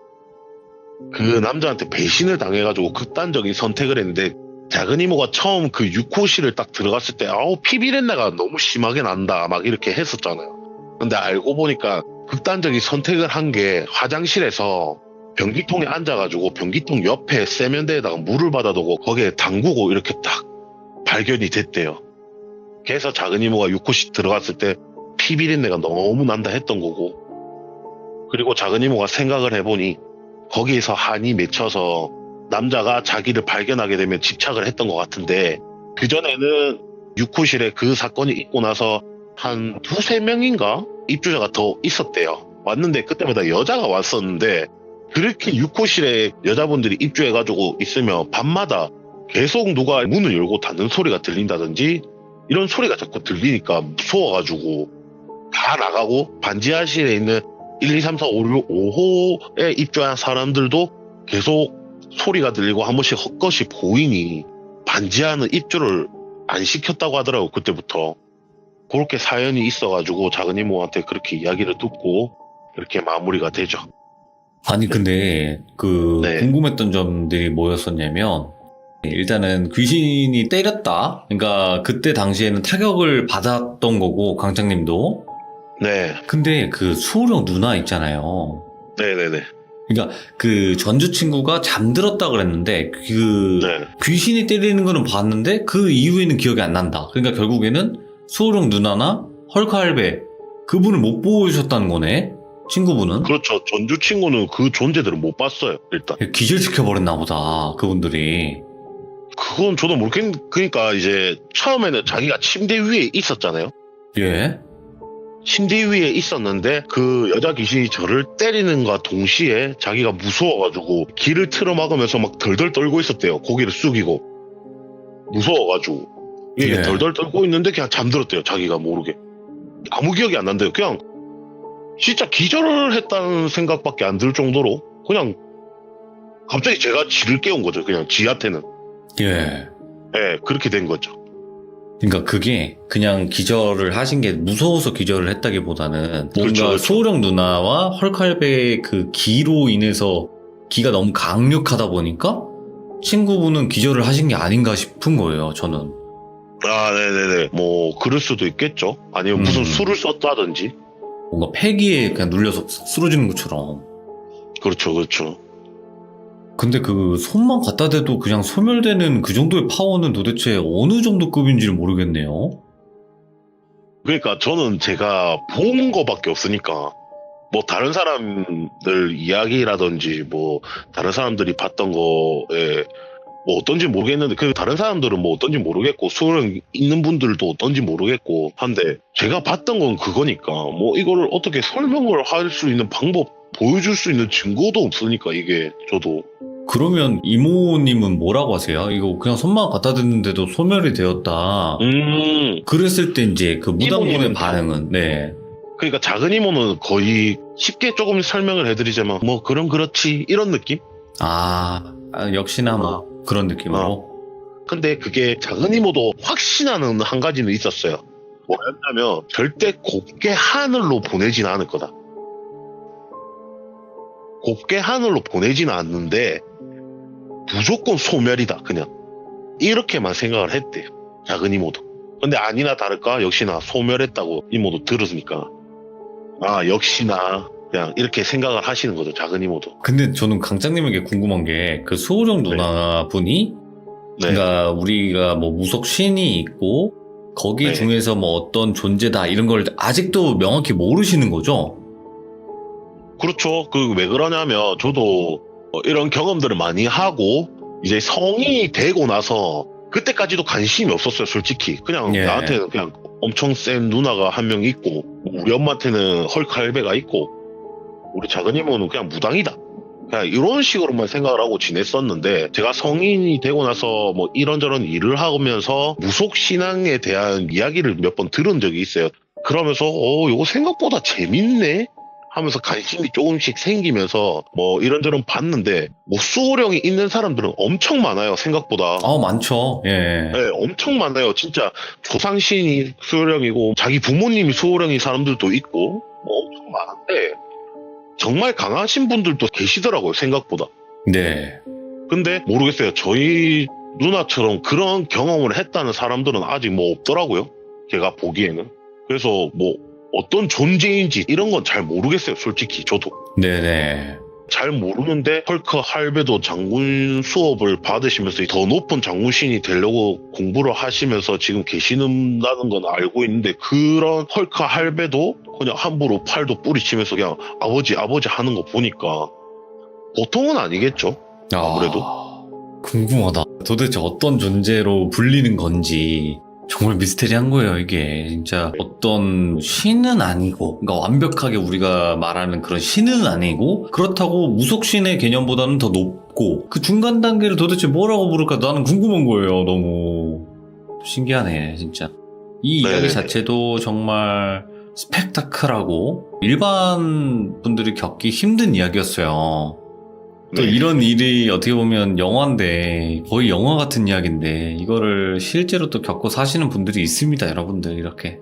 그 남자한테 배신을 당해가지고 극단적인 선택을 했는데 작은 이모가 처음 그 6호실을 딱 들어갔을 때 피비린내가 너무 심하게 난다 막 이렇게 했었잖아요. 근데 알고 보니까 극단적인 선택을 한 게 화장실에서 변기통에 앉아가지고 변기통 옆에 세면대에다가 물을 받아두고 거기에 담그고 이렇게 딱 발견이 됐대요. 그래서 작은 이모가 6호실 들어갔을 때 피비린내가 너무 난다 했던 거고, 그리고 작은 이모가 생각을 해보니 거기에서 한이 맺혀서 남자가 자기를 발견하게 되면 집착을 했던 것 같은데 그전에는 6호실에 그 사건이 있고 나서 한 두세 명인가 입주자가 더 있었대요. 왔는데 그때마다 여자가 왔었는데 그렇게 6호실에 여자분들이 입주해가지고 있으면 밤마다 계속 누가 문을 열고 닫는 소리가 들린다든지 이런 소리가 자꾸 들리니까 무서워가지고 다 나가고 반지하실에 있는 1, 2, 3, 4, 5, 6, 5호에 입주한 사람들도 계속 소리가 들리고 한 번씩 헛것이 보이니 반지하는 입주를 안 시켰다고 하더라고. 그때부터 그렇게 사연이 있어가지고 작은 이모한테 그렇게 이야기를 듣고 그렇게 마무리가 되죠. 아니 근데 네. 궁금했던 점들이 뭐였었냐면 일단은 귀신이 때렸다. 그러니까 그때 당시에는 타격을 받았던 거고 강장님도. 네. 근데 그 수호령 누나 있잖아요. 네네네. 그러니까 그 전주 친구가 잠들었다 그랬는데 그 네. 귀신이 때리는 거는 봤는데 그 이후에는 기억이 안 난다. 그러니까 결국에는 수호령 누나나 헐크 할배 그분을 못 보여주셨다는 거네. 친구분은. 그렇죠. 전주 친구는 그 존재들을 못 봤어요, 일단. 기절시켜버렸나 보다. 그분들이. 그건 저도 모르겠는데, 그러니까 이제 처음에는 자기가 침대 위에 있었잖아요. 예. 침대 위에 있었는데 그 여자 귀신이 저를 때리는 것과 동시에 자기가 무서워가지고 귀를 틀어막으면서 막 덜덜 떨고 있었대요. 고개를 숙이고. 무서워가지고. 이게 예. 덜덜 떨고 있는데 그냥 잠들었대요. 자기가 모르게. 아무 기억이 안 난대요. 그냥 진짜 기절을 했다는 생각밖에 안 들 정도로 그냥 갑자기 제가 지를 깨운 거죠. 그냥 지한테는. 예. 예, 그렇게 된 거죠. 그러니까 그게 그냥 기절을 하신 게 무서워서 기절을 했다기보다는 뭔가 그렇죠, 그렇죠. 수호령 누나와 헐크할배의 그 기로 인해서 기가 너무 강력하다 보니까 친구분은 기절을 하신 게 아닌가 싶은 거예요, 저는. 아, 네네네. 뭐, 그럴 수도 있겠죠. 아니면 무슨 술을 썼다든지. 뭔가 폐기에 그냥 눌려서 쓰러지는 것처럼. 그렇죠, 그렇죠. 근데 그 손만 갖다 대도 그냥 소멸되는 그 정도의 파워는 도대체 어느 정도 급인지를 모르겠네요. 그러니까 저는 제가 본 거밖에 없으니까, 뭐, 다른 사람들 이야기라든지, 뭐, 다른 사람들이 봤던 거에, 뭐, 어떤지 모르겠는데, 그 다른 사람들은 뭐 어떤지 모르겠고, 수능 있는 분들도 어떤지 모르겠고, 한데, 제가 봤던 건 그거니까, 뭐, 이걸 어떻게 설명을 할 수 있는 방법, 보여줄 수 있는 증거도 없으니까, 이게, 저도. 그러면 이모님은 뭐라고 하세요? 이거 그냥 손만 갖다 댔는데도 소멸이 되었다. 그랬을 때 이제 그 무당분의 이모님은 반응은, 네. 그러니까 작은 이모는 거의 쉽게 조금 설명을 해드리자면, 뭐, 그렇지, 이런 느낌? 역시나 뭐 그런 느낌으로. 근데 그게 작은 이모도 확신하는 한 가지는 있었어요. 뭐였냐면 절대 곱게 하늘로 보내진 않을 거다. 곱게 하늘로 보내지는 않는데 무조건 소멸이다. 그냥 이렇게만 생각을 했대요. 작은 이모도. 근데 아니나 다를까 역시나 소멸했다고 이모도 들었으니까 역시나 그냥 이렇게 생각을 하시는 거죠. 작은 이모도. 근데 저는 강장님에게 궁금한 게 그 수호령 누나분이 네. 그러니까 우리가 뭐 무속 신이 있고 거기 네. 중에서 뭐 어떤 존재다 이런 걸 아직도 명확히 모르시는 거죠? 그렇죠. 그 왜 그러냐면 저도 이런 경험들을 많이 하고 이제 성인이 되고 나서 그때까지도 관심이 없었어요. 솔직히 그냥 예. 나한테는 그냥 엄청 센 누나가 한 명 있고 우리 엄마한테는 헐크 할배가 있고 우리 작은 이모는 그냥 무당이다. 그냥 이런 식으로만 생각을 하고 지냈었는데 제가 성인이 되고 나서 뭐 이런저런 일을 하면서 무속 신앙에 대한 이야기를 몇 번 들은 적이 있어요. 그러면서 이거 생각보다 재밌네 하면서 관심이 조금씩 생기면서 뭐 이런저런 봤는데 뭐 수호령이 있는 사람들은 엄청 많아요. 생각보다. 많죠. 예. 네, 엄청 많아요. 진짜 조상신이 수호령이고 자기 부모님이 수호령인 사람들도 있고 뭐 엄청 많은데 정말 강하신 분들도 계시더라고요. 생각보다. 네. 근데 모르겠어요. 저희 누나처럼 그런 경험을 했다는 사람들은 아직 뭐 없더라고요. 제가 보기에는. 그래서 뭐 어떤 존재인지 이런 건 잘 모르겠어요. 솔직히 저도. 네네. 잘 모르는데 헐크 할배도 장군 수업을 받으시면서 더 높은 장군신이 되려고 공부를 하시면서 지금 계시는다는 건 알고 있는데 그런 헐크 할배도 그냥 함부로 팔도 뿌리치면서 그냥 아버지 하는 거 보니까 보통은 아니겠죠. 아무래도. 궁금하다. 도대체 어떤 존재로 불리는 건지 정말 미스테리한 거예요, 이게. 진짜 어떤 신은 아니고, 그러니까 완벽하게 우리가 말하는 그런 신은 아니고, 그렇다고 무속신의 개념보다는 더 높고, 그 중간 단계를 도대체 뭐라고 부를까 나는 궁금한 거예요. 너무 신기하네, 진짜. 이 네. 이야기 자체도 정말 스펙타클하고 일반 분들이 겪기 힘든 이야기였어요. 또 네. 이런 일이 어떻게 보면 영화인데 거의 영화 같은 이야기인데 이거를 실제로 또 겪고 사시는 분들이 있습니다. 여러분들 이렇게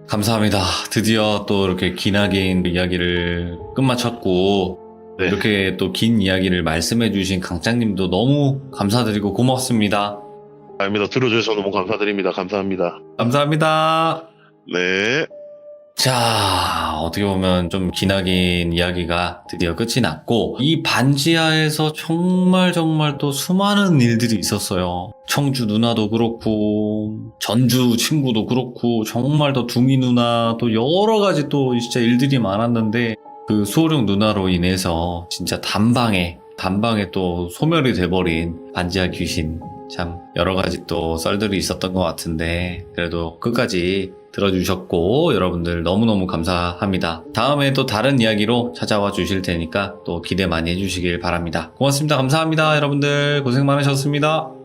감사합니다. 드디어 또 이렇게 기나긴 이야기를 끝마쳤고 네. 이렇게 또 긴 이야기를 말씀해 주신 강장님도 너무 감사드리고 고맙습니다. 아닙니다. 들어주셔서 너무 감사드립니다. 감사합니다. 감사합니다. 네. 자, 어떻게 보면 좀 기나긴 이야기가 드디어 끝이 났고, 이 반지하에서 정말 또 수많은 일들이 있었어요. 청주 누나도 그렇고, 전주 친구도 그렇고, 정말 더 두미 누나, 또 여러 가지 또 진짜 일들이 많았는데, 그 수호령 누나로 인해서 진짜 단방에 또 소멸이 돼버린 반지하 귀신. 참 여러 가지 또 썰들이 있었던 것 같은데 그래도 끝까지 들어주셨고 여러분들 너무너무 감사합니다. 다음에 또 다른 이야기로 찾아와 주실 테니까 또 기대 많이 해주시길 바랍니다. 고맙습니다. 감사합니다. 여러분들 고생 많으셨습니다.